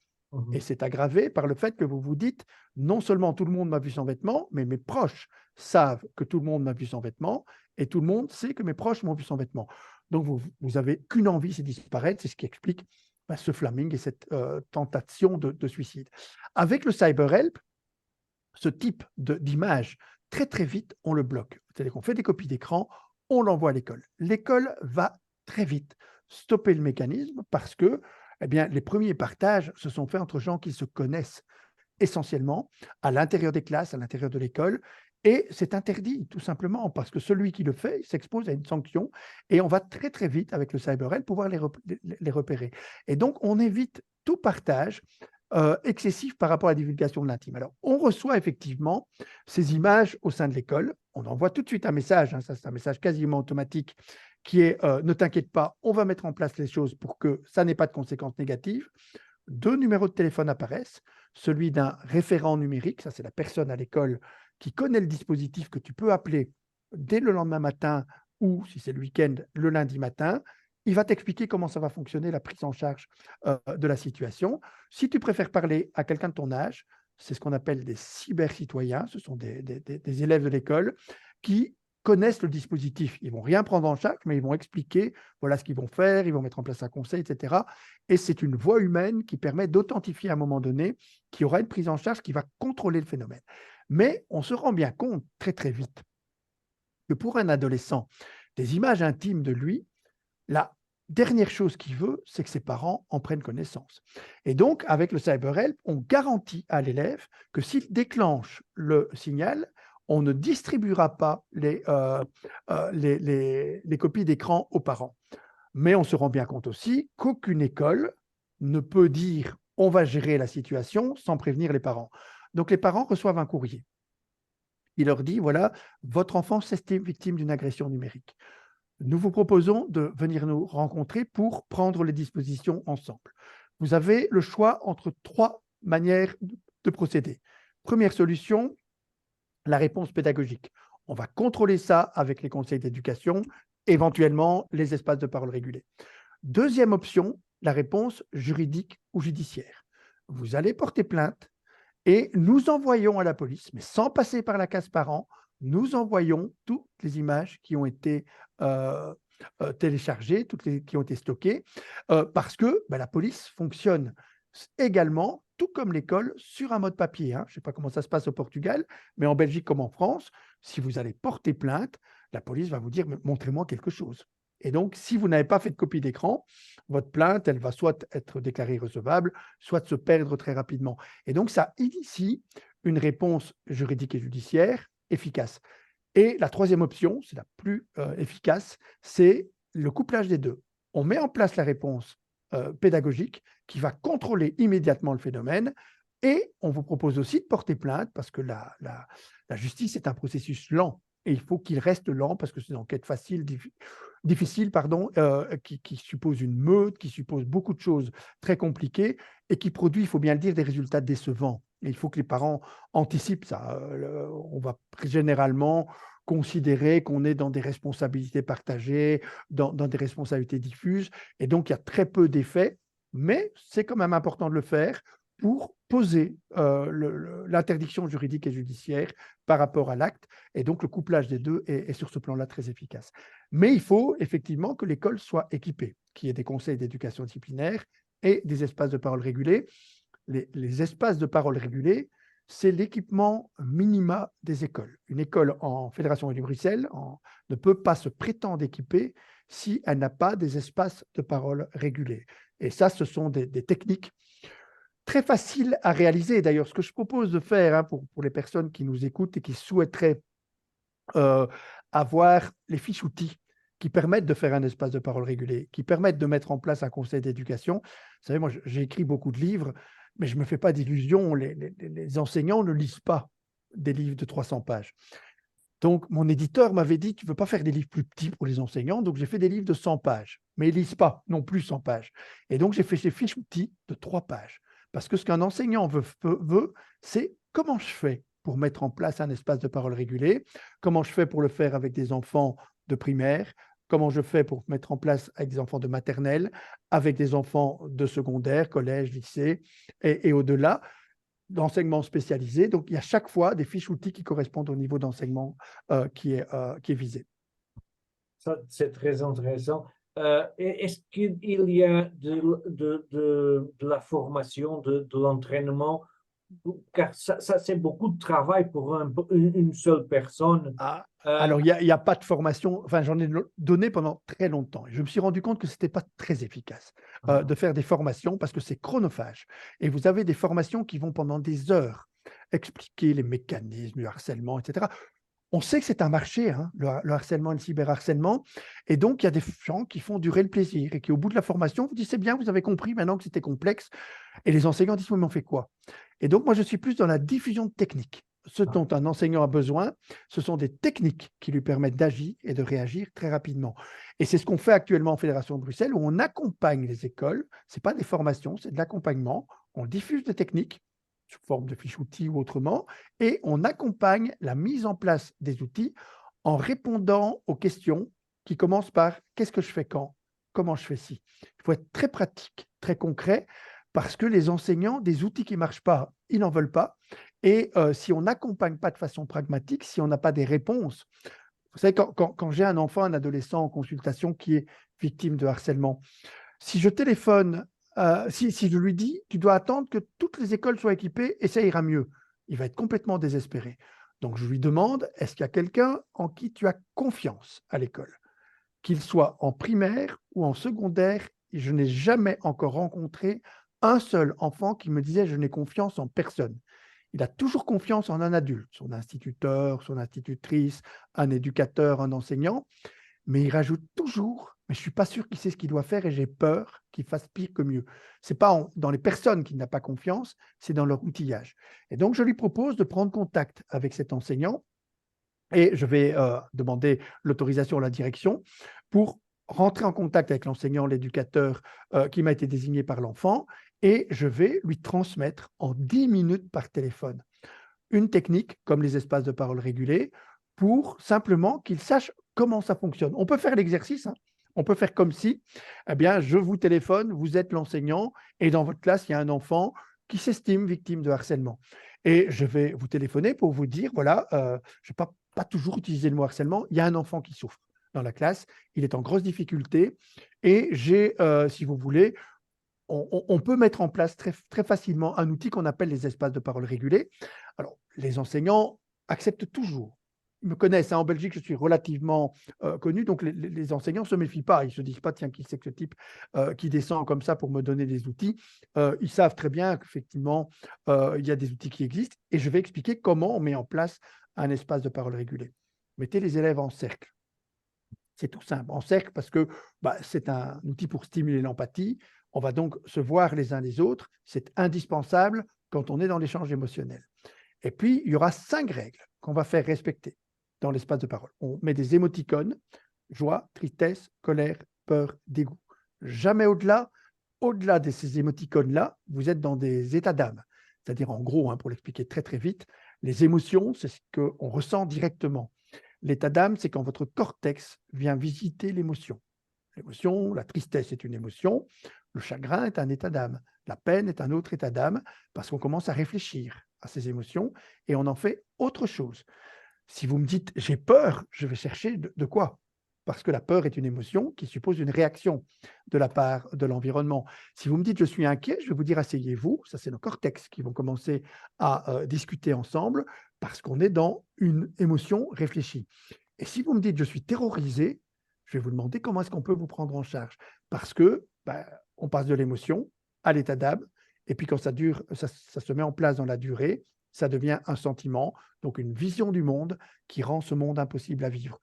Speaker 3: Et c'est aggravé par le fait que vous vous dites, non seulement tout le monde m'a vu sans vêtements, mais mes proches savent que tout le monde m'a vu sans vêtements, et tout le monde sait que mes proches m'ont vu sans vêtements. Donc, vous n'avez qu'une envie, c'est disparaître. C'est ce qui explique ce flaming et cette tentation de suicide. Avec le cyberhelp, ce type d'image, très très vite, on le bloque. C'est-à-dire qu'on fait des copies d'écran, on l'envoie à l'école. L'école va très vite stopper le mécanisme parce que les premiers partages se sont faits entre gens qui se connaissent essentiellement à l'intérieur des classes, à l'intérieur de l'école. Et c'est interdit, tout simplement, parce que celui qui le fait s'expose à une sanction et on va très, très vite, avec le cyberhelp, pouvoir les repérer. Et donc, on évite tout partage excessif par rapport à la divulgation de l'intime. Alors, on reçoit effectivement ces images au sein de l'école. On envoie tout de suite un message, hein, ça c'est un message quasiment automatique, qui est ne t'inquiète pas, on va mettre en place les choses pour que ça n'ait pas de conséquences négatives. 2 numéros de téléphone apparaissent, celui d'un référent numérique, ça c'est la personne à l'école qui connaît le dispositif que tu peux appeler dès le lendemain matin ou, si c'est le week-end, le lundi matin. Il va t'expliquer comment ça va fonctionner, la prise en charge de la situation. Si tu préfères parler à quelqu'un de ton âge, c'est ce qu'on appelle des cyber-citoyens, ce sont des élèves de l'école qui connaissent le dispositif. Ils ne vont rien prendre en charge, mais ils vont expliquer voilà ce qu'ils vont faire, ils vont mettre en place un conseil, etc. Et c'est une voix humaine qui permet d'authentifier à un moment donné qu'il y aura une prise en charge qui va contrôler le phénomène. Mais on se rend bien compte très très vite que pour un adolescent, des images intimes de lui, la dernière chose qu'il veut, c'est que ses parents en prennent connaissance. Et donc, avec le cyberhelp, on garantit à l'élève que s'il déclenche le signal, on ne distribuera pas les copies d'écran aux parents. Mais on se rend bien compte aussi qu'aucune école ne peut dire « on va gérer la situation » sans prévenir les parents. Donc, les parents reçoivent un courrier. Il leur dit « voilà, votre enfant s'estime victime d'une agression numérique. Nous vous proposons de venir nous rencontrer pour prendre les dispositions ensemble. » Vous avez le choix entre 3 manières de procéder. Première solution, la réponse pédagogique. On va contrôler ça avec les conseils d'éducation, éventuellement les espaces de parole régulés. Deuxième option, la réponse juridique ou judiciaire. Vous allez porter plainte et nous envoyons à la police, mais sans passer par la case parent, nous envoyons toutes les images qui ont été téléchargées, qui ont été stockées, parce que la police fonctionne également, tout comme l'école, sur un mode papier. Hein. Je ne sais pas comment ça se passe au Portugal, mais en Belgique comme en France, si vous allez porter plainte, la police va vous dire « montrez-moi quelque chose ». Et donc, si vous n'avez pas fait de copie d'écran, votre plainte, elle va soit être déclarée recevable, soit se perdre très rapidement. Et donc, ça initie une réponse juridique et judiciaire efficace. Et la troisième option, c'est la plus efficace, c'est le couplage des deux. On met en place la réponse pédagogique qui va contrôler immédiatement le phénomène et on vous propose aussi de porter plainte parce que la justice est un processus lent et il faut qu'il reste lent parce que c'est une enquête difficile, qui suppose une meute, qui suppose beaucoup de choses très compliquées et qui produit, il faut bien le dire, des résultats décevants. Et il faut que les parents anticipent ça. On va généralement considérer qu'on est dans des responsabilités partagées, dans des responsabilités diffuses, et donc il y a très peu d'effets, mais c'est quand même important de le faire pour poser l'interdiction juridique et judiciaire par rapport à l'acte. Et donc, le couplage des deux est sur ce plan-là très efficace. Mais il faut effectivement que l'école soit équipée, qu'il y ait des conseils d'éducation disciplinaire et des espaces de parole régulés. Les espaces de parole régulés, c'est l'équipement minima des écoles. Une école en Fédération Wallonie-Bruxelles ne peut pas se prétendre équipée si elle n'a pas des espaces de parole régulés. Et ça, ce sont des techniques très faciles à réaliser. D'ailleurs, ce que je propose de faire pour les personnes qui nous écoutent et qui souhaiteraient avoir les fiches outils qui permettent de faire un espace de parole régulé, qui permettent de mettre en place un conseil d'éducation. Vous savez, moi, j'ai écrit beaucoup de livres, mais je ne me fais pas d'illusions. Les enseignants ne lisent pas des livres de 300 pages. Donc, mon éditeur m'avait dit, tu ne veux pas faire des livres plus petits pour les enseignants, donc j'ai fait des livres de 100 pages, mais ils ne lisent pas non plus 100 pages. Et donc, j'ai fait ces fiches outils de 3 pages. Parce que ce qu'un enseignant veut, c'est comment je fais pour mettre en place un espace de parole régulé, comment je fais pour le faire avec des enfants de primaire, comment je fais pour mettre en place avec des enfants de maternelle, avec des enfants de secondaire, collège, lycée et au-delà, d'enseignement spécialisé. Donc, il y a chaque fois des fiches outils qui correspondent au niveau d'enseignement qui est visé.
Speaker 1: Ça, c'est très intéressant. Est-ce qu'il y a de la formation, de l'entraînement? Car ça c'est beaucoup de travail pour une seule personne.
Speaker 3: Alors, il n'y a pas de formation. Enfin, j'en ai donné pendant très longtemps. Je me suis rendu compte que ce n'était pas très efficace de faire des formations parce que c'est chronophage. Et vous avez des formations qui vont pendant des heures expliquer les mécanismes du harcèlement, etc. On sait que c'est un marché, le harcèlement et le cyberharcèlement. Et donc, il y a des gens qui font durer le plaisir et qui, au bout de la formation, vous disent c'est bien, vous avez compris maintenant que c'était complexe. Et les enseignants disent mais on fait quoi? Et donc, moi, je suis plus dans la diffusion de techniques. Ce dont un enseignant a besoin, ce sont des techniques qui lui permettent d'agir et de réagir très rapidement. Et c'est ce qu'on fait actuellement en Fédération de Bruxelles, où on accompagne les écoles. Ce n'est pas des formations, c'est de l'accompagnement. On diffuse des techniques sous forme de fiches outils ou autrement, et on accompagne la mise en place des outils en répondant aux questions qui commencent par « qu'est-ce que je fais quand? Comment je fais ci ?» Il faut être très pratique, très concret, parce que les enseignants, des outils qui ne marchent pas, ils n'en veulent pas. Et si on n'accompagne pas de façon pragmatique, si on n'a pas des réponses, vous savez, quand j'ai un enfant, un adolescent en consultation qui est victime de harcèlement, si je téléphone, si je lui dis, tu dois attendre que toutes les écoles soient équipées et ça ira mieux, il va être complètement désespéré. Donc, je lui demande, est-ce qu'il y a quelqu'un en qui tu as confiance à l'école? Qu'il soit en primaire ou en secondaire, et je n'ai jamais encore rencontré un seul enfant qui me disait, je n'ai confiance en personne. Il a toujours confiance en un adulte, son instituteur, son institutrice, un éducateur, un enseignant, mais il rajoute toujours, mais je ne suis pas sûr qu'il sait ce qu'il doit faire et j'ai peur qu'il fasse pire que mieux. Ce n'est pas dans les personnes qu'il n'a pas confiance, c'est dans leur outillage. Et donc, je lui propose de prendre contact avec cet enseignant et je vais demander l'autorisation à la direction pour rentrer en contact avec l'enseignant, l'éducateur qui m'a été désigné par l'enfant et je vais lui transmettre en 10 minutes par téléphone une technique comme les espaces de parole régulés pour simplement qu'il sache comment ça fonctionne. On peut faire l'exercice, on peut faire comme si, eh bien, je vous téléphone, vous êtes l'enseignant et dans votre classe, il y a un enfant qui s'estime victime de harcèlement. Et je vais vous téléphoner pour vous dire, voilà, je ne vais pas toujours utiliser le mot harcèlement, il y a un enfant qui souffre dans la classe, il est en grosse difficulté et j'ai, si vous voulez, on peut mettre en place très, très facilement un outil qu'on appelle les espaces de parole régulés. Alors, les enseignants acceptent toujours. Ils me connaissent, en Belgique, je suis relativement connu, donc les enseignants ne se méfient pas. Ils ne se disent pas, tiens, qui c'est que ce type qui descend comme ça pour me donner des outils. Ils savent très bien qu'effectivement, il y a des outils qui existent et je vais expliquer comment on met en place un espace de parole régulé. Mettez les élèves en cercle. C'est tout simple, en cercle, parce que c'est un outil pour stimuler l'empathie. On va donc se voir les uns les autres. C'est indispensable quand on est dans l'échange émotionnel. Et puis, il y aura 5 règles qu'on va faire respecter dans l'espace de parole. On met des émoticônes, joie, tristesse, colère, peur, dégoût. Jamais au-delà. Au-delà de ces émoticônes-là, vous êtes dans des états d'âme. C'est-à-dire, en gros, pour l'expliquer très, très vite, les émotions, c'est ce qu'on ressent directement. L'état d'âme, c'est quand votre cortex vient visiter l'émotion. L'émotion, la tristesse est une émotion, Le chagrin est un état d'âme. La peine est un autre état d'âme parce qu'on commence à réfléchir à ces émotions et on en fait autre chose. Si vous me dites j'ai peur, je vais chercher de quoi? Parce que la peur est une émotion qui suppose une réaction de la part de l'environnement. Si vous me dites je suis inquiet, je vais vous dire asseyez-vous. Ça, c'est nos cortex qui vont commencer à discuter ensemble parce qu'on est dans une émotion réfléchie. Et si vous me dites je suis terrorisé, je vais vous demander comment est-ce qu'on peut vous prendre en charge. Parce que on passe de l'émotion à l'état d'âme, et puis quand ça dure, ça se met en place dans la durée, ça devient un sentiment, donc une vision du monde qui rend ce monde impossible à vivre.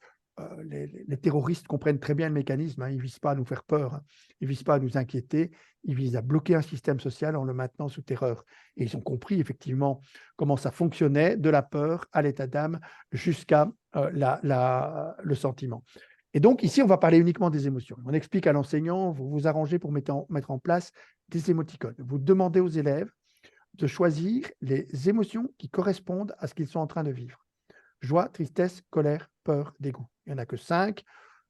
Speaker 3: Les terroristes comprennent très bien le mécanisme, hein, ils ne visent pas à nous faire peur, hein, ils ne visent pas à nous inquiéter, ils visent à bloquer un système social en le maintenant sous terreur. Et ils ont compris effectivement comment ça fonctionnait, de la peur à l'état d'âme jusqu'à le sentiment. Et donc ici, on va parler uniquement des émotions. On explique à l'enseignant, vous vous arrangez pour mettre en place des émoticônes. Vous demandez aux élèves de choisir les émotions qui correspondent à ce qu'ils sont en train de vivre. Joie, tristesse, colère, peur, dégoût. Il n'y en a que 5.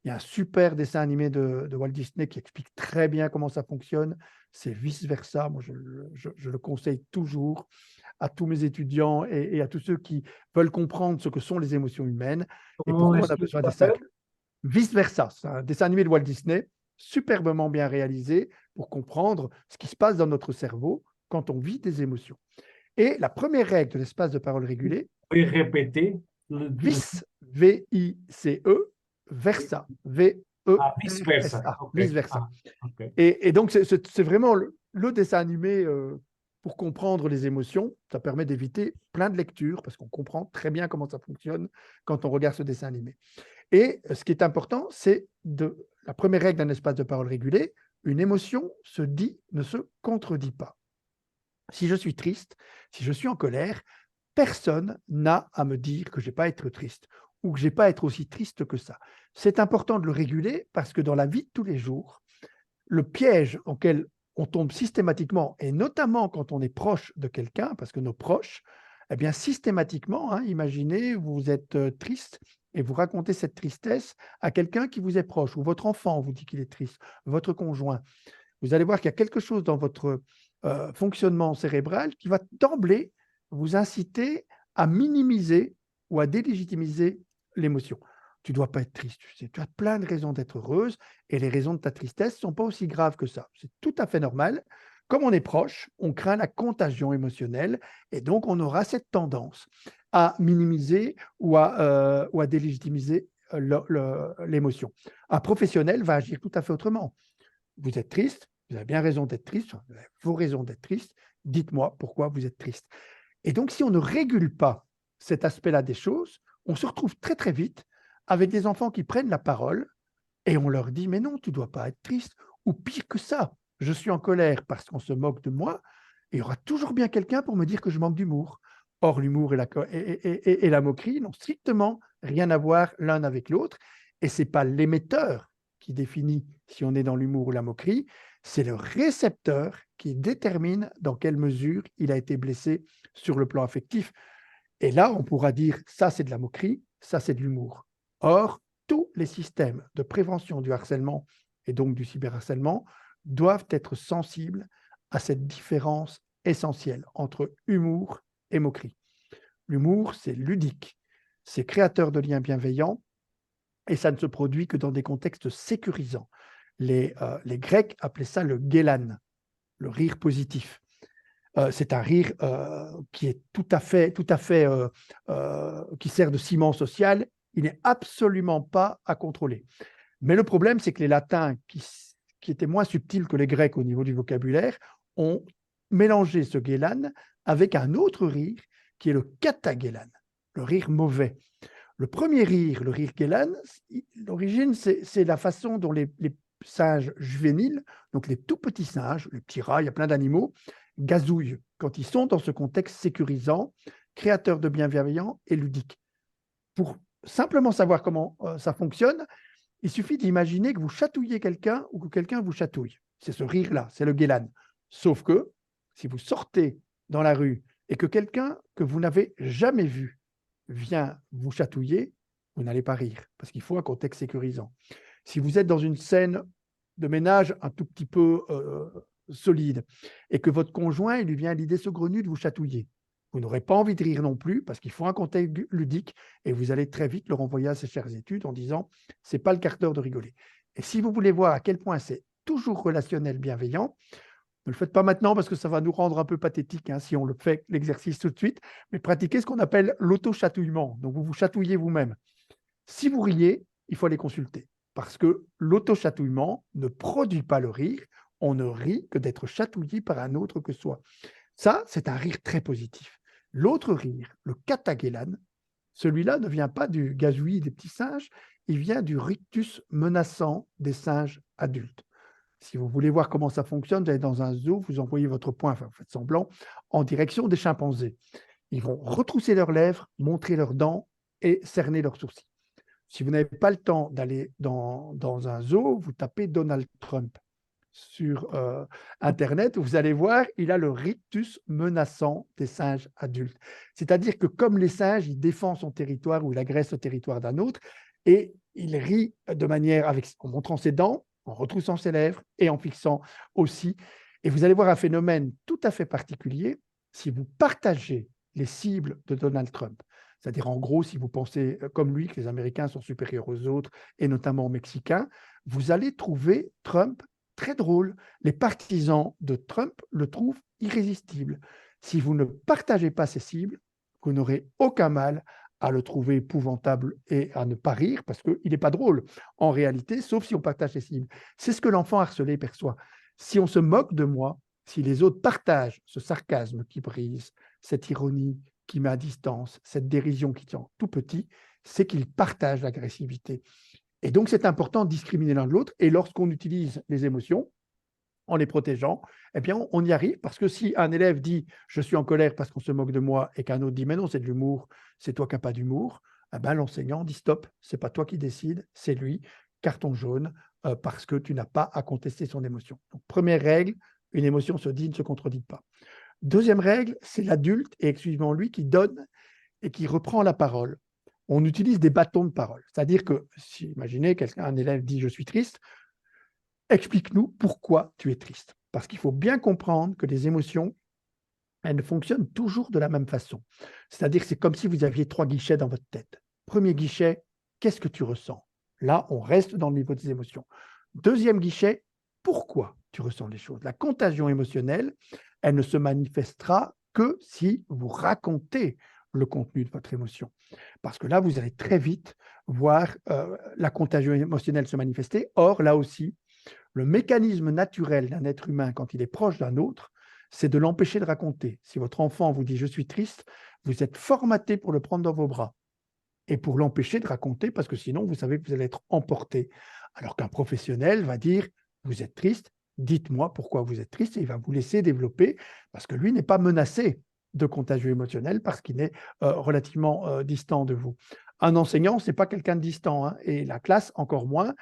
Speaker 3: Il y a un super dessin animé de Walt Disney qui explique très bien comment ça fonctionne. C'est vice-versa. Moi, je le conseille toujours à tous mes étudiants et à tous ceux qui veulent comprendre ce que sont les émotions humaines et
Speaker 1: Comment
Speaker 3: pourquoi on
Speaker 1: est-ce
Speaker 3: a
Speaker 1: qu'il
Speaker 3: besoin des
Speaker 1: s'appelle?
Speaker 3: 5. Vice-versa, c'est un dessin animé de Walt Disney, superbement bien réalisé pour comprendre ce qui se passe dans notre cerveau quand on vit des émotions. Et la première règle de l'espace de parole régulé,
Speaker 1: Vous pouvez répéter
Speaker 3: vice, V-I-C-E, versa,
Speaker 1: vice-versa.
Speaker 3: V-E-R-S-A,
Speaker 1: OK.
Speaker 3: vice-versa.
Speaker 1: OK.
Speaker 3: Et donc, c'est vraiment le dessin animé pour comprendre les émotions. Ça permet d'éviter plein de lectures parce qu'on comprend très bien comment ça fonctionne quand on regarde ce dessin animé. Et ce qui est important, c'est la première règle d'un espace de parole régulé, une émotion se dit, ne se contredit pas. Si je suis triste, si je suis en colère, personne n'a à me dire que je n'ai pas à être triste ou que je n'ai pas à être aussi triste que ça. C'est important de le réguler parce que dans la vie de tous les jours, le piège auquel on tombe systématiquement, et notamment quand on est proche de quelqu'un, parce que nos proches, eh bien systématiquement, hein, imaginez, vous êtes triste et vous racontez cette tristesse à quelqu'un qui vous est proche, ou votre enfant vous dit qu'il est triste, votre conjoint. Vous allez voir qu'il y a quelque chose dans votre fonctionnement cérébral qui va d'emblée vous inciter à minimiser ou à délégitimiser l'émotion. Tu ne dois pas être triste, tu as plein de raisons d'être heureuse et les raisons de ta tristesse ne sont pas aussi graves que ça. C'est tout à fait normal. Comme on est proche, on craint la contagion émotionnelle et donc on aura cette tendance à minimiser ou à délégitimiser l'émotion. Un professionnel va agir tout à fait autrement. Vous êtes triste, vous avez bien raison d'être triste, vous avez vos raisons d'être triste, dites-moi pourquoi vous êtes triste. Et donc, si on ne régule pas cet aspect-là des choses, on se retrouve très, très vite avec des enfants qui prennent la parole et on leur dit « mais non, tu ne dois pas être triste » ou pire que ça, je suis en colère parce qu'on se moque de moi et il y aura toujours bien quelqu'un pour me dire que je manque d'humour. Or, l'humour et la moquerie n'ont strictement rien à voir l'un avec l'autre et ce n'est pas l'émetteur qui définit si on est dans l'humour ou la moquerie, c'est le récepteur qui détermine dans quelle mesure il a été blessé sur le plan affectif. Et là, on pourra dire ça c'est de la moquerie, ça c'est de l'humour. Or, tous les systèmes de prévention du harcèlement et donc du cyberharcèlement doivent être sensibles à cette différence essentielle entre humour et moquerie. L'humour, c'est ludique, c'est créateur de liens bienveillants et ça ne se produit que dans des contextes sécurisants. Les Grecs appelaient ça le ghélan, le rire positif. C'est un rire qui est tout à fait qui sert de ciment social. Il n'est absolument pas à contrôler. Mais le problème, c'est que les Latins, qui étaient moins subtils que les Grecs au niveau du vocabulaire, ont mélangé ce ghélan avec un autre rire qui est le kataghélan, le rire mauvais. Le premier rire, le rire ghélan, l'origine, c'est la façon dont les singes juvéniles, donc les tout petits singes, les petits rats, il y a plein d'animaux, gazouillent quand ils sont dans ce contexte sécurisant, créateur de bienveillant et ludique. Pour simplement savoir comment ça fonctionne, il suffit d'imaginer que vous chatouillez quelqu'un ou que quelqu'un vous chatouille. C'est ce rire-là, c'est le ghélan. Sauf que si vous sortez dans la rue et que quelqu'un que vous n'avez jamais vu vient vous chatouiller, vous n'allez pas rire, parce qu'il faut un contexte sécurisant. Si vous êtes dans une scène de ménage un tout petit peu solide et que votre conjoint, il lui vient à l'idée saugrenue de vous chatouiller. Vous n'aurez pas envie de rire non plus parce qu'il faut un contexte ludique et vous allez très vite le renvoyer à ses chères études en disant « c'est pas le quart d'heure de rigoler ». Et si vous voulez voir à quel point c'est toujours relationnel bienveillant, ne le faites pas maintenant parce que ça va nous rendre un peu pathétique si on le fait l'exercice tout de suite, mais pratiquez ce qu'on appelle l'auto-chatouillement. Donc, vous vous chatouillez vous-même. Si vous riez, il faut aller consulter parce que l'auto-chatouillement ne produit pas le rire. On ne rit que d'être chatouillé par un autre que soi. Ça, c'est un rire très positif. L'autre rire, le katagelan, celui-là ne vient pas du gazouillis des petits singes, il vient du rictus menaçant des singes adultes. Si vous voulez voir comment ça fonctionne, vous allez dans un zoo, vous envoyez votre poing, enfin vous faites semblant, en direction des chimpanzés. Ils vont retrousser leurs lèvres, montrer leurs dents et cerner leurs sourcils. Si vous n'avez pas le temps d'aller dans un zoo, vous tapez Donald Trump sur Internet, vous allez voir, il a le rictus menaçant des singes adultes. C'est-à-dire que comme les singes, il défend son territoire ou il agresse le territoire d'un autre et il rit de manière en montrant ses dents, en retroussant ses lèvres et en fixant aussi. Et vous allez voir un phénomène tout à fait particulier si vous partagez les cibles de Donald Trump. C'est-à-dire, en gros, si vous pensez comme lui que les Américains sont supérieurs aux autres, et notamment aux Mexicains, vous allez trouver Trump très drôle. Les partisans de Trump le trouvent irrésistible. Si vous ne partagez pas ces cibles, vous n'aurez aucun mal à le trouver épouvantable et à ne pas rire parce qu'il n'est pas drôle en réalité, sauf si on partage ses cibles. C'est ce que l'enfant harcelé perçoit. Si on se moque de moi, si les autres partagent ce sarcasme qui brise, cette ironie qui met à distance, cette dérision qui tient tout petit, c'est qu'ils partagent l'agressivité. Et donc, c'est important de discriminer l'un de l'autre. Et lorsqu'on utilise les émotions, en les protégeant, eh bien, on y arrive parce que si un élève dit « je suis en colère parce qu'on se moque de moi » et qu'un autre dit « mais non, c'est de l'humour, c'est toi qui n'as pas d'humour », eh ben, l'enseignant dit « stop, c'est pas toi qui décide, c'est lui, carton jaune, parce que tu n'as pas à contester son émotion ». Donc, première règle, une émotion se dit, ne se contredit pas. Deuxième règle, c'est l'adulte et exclusivement lui qui donne et qui reprend la parole. On utilise des bâtons de parole. C'est-à-dire que, si, imaginez, un élève dit « je suis triste », explique-nous pourquoi tu es triste. Parce qu'il faut bien comprendre que les émotions, elles ne fonctionnent toujours de la même façon. C'est-à-dire que c'est comme si vous aviez 3 guichets dans votre tête. Premier guichet, qu'est-ce que tu ressens? Là, on reste dans le niveau des émotions. Deuxième guichet, pourquoi tu ressens les choses? La contagion émotionnelle, elle ne se manifestera que si vous racontez le contenu de votre émotion. Parce que là, vous allez très vite voir la contagion émotionnelle se manifester. Or, là aussi, le mécanisme naturel d'un être humain quand il est proche d'un autre, c'est de l'empêcher de raconter. Si votre enfant vous dit « je suis triste », vous êtes formaté pour le prendre dans vos bras et pour l'empêcher de raconter parce que sinon, vous savez que vous allez être emporté. Alors qu'un professionnel va dire « vous êtes triste, dites-moi pourquoi vous êtes triste » et il va vous laisser développer parce que lui n'est pas menacé de contagion émotionnelle parce qu'il est relativement distant de vous. Un enseignant, ce n'est pas quelqu'un de distant et la classe encore moins.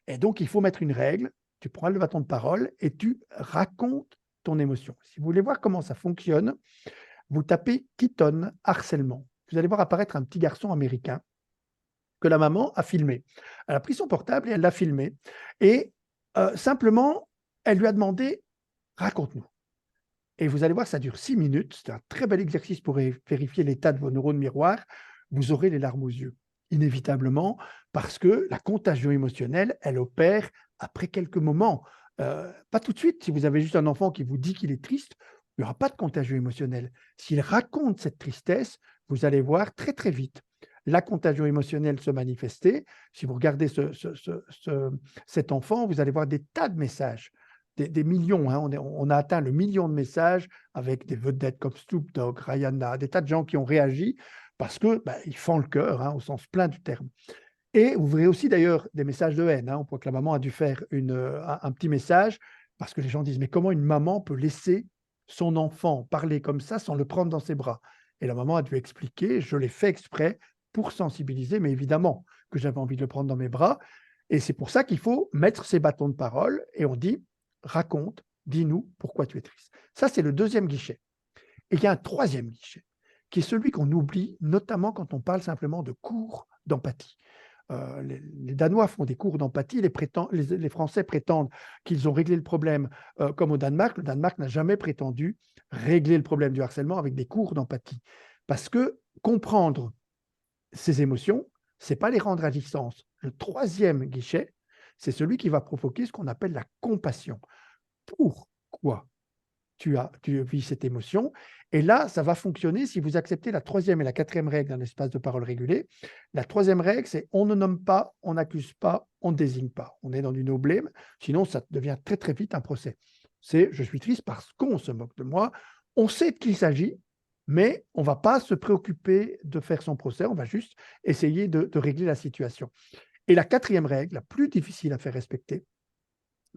Speaker 3: Et donc, il faut mettre une règle. Tu prends le bâton de parole et tu racontes ton émotion. Si vous voulez voir comment ça fonctionne, vous tapez Keaton harcèlement. Vous allez voir apparaître un petit garçon américain que la maman a filmé. Elle a pris son portable et elle l'a filmé. Et simplement, elle lui a demandé « raconte-nous ». Et vous allez voir, ça dure 6 minutes. C'est un très bel exercice pour vérifier l'état de vos neurones miroirs. Vous aurez les larmes aux yeux, inévitablement, parce que la contagion émotionnelle, elle opère après quelques moments. Pas tout de suite. Si vous avez juste un enfant qui vous dit qu'il est triste, il n'y aura pas de contagion émotionnelle. S'il raconte cette tristesse, vous allez voir très, très vite la contagion émotionnelle se manifester. Si vous regardez cet enfant, vous allez voir des tas de messages. Des millions, on a atteint le million de messages avec des vedettes comme Snoop Dogg, Rihanna, des tas de gens qui ont réagi parce qu'ils font le cœur, au sens plein du terme. Et vous verrez aussi d'ailleurs des messages de haine. On voit que la maman a dû faire un petit message parce que les gens disent « mais comment une maman peut laisser son enfant parler comme ça sans le prendre dans ses bras ?» Et la maman a dû expliquer « je l'ai fait exprès pour sensibiliser, mais évidemment que j'avais envie de le prendre dans mes bras. » Et c'est pour ça qu'il faut mettre ces bâtons de parole et on dit « raconte, dis-nous pourquoi tu es triste ». Ça, c'est le deuxième guichet. Et il y a un troisième guichet qui est celui qu'on oublie, notamment quand on parle simplement de cours d'empathie. les Danois font des cours d'empathie, les Français prétendent qu'ils ont réglé le problème comme au Danemark. Le Danemark n'a jamais prétendu régler le problème du harcèlement avec des cours d'empathie. Parce que comprendre ces émotions, ce n'est pas les rendre à distance. Le troisième guichet, c'est celui qui va provoquer ce qu'on appelle la compassion. Pourquoi tu vis cette émotion? Et là, ça va fonctionner si vous acceptez la troisième et la quatrième règle d'un espace de parole régulé. La troisième règle, c'est on ne nomme pas, on n'accuse pas, on ne désigne pas. On est dans du no blame, sinon ça devient très très vite un procès. C'est je suis triste parce qu'on se moque de moi. On sait de qui il s'agit, mais on ne va pas se préoccuper de faire son procès, on va juste essayer de régler la situation. Et la quatrième règle, la plus difficile à faire respecter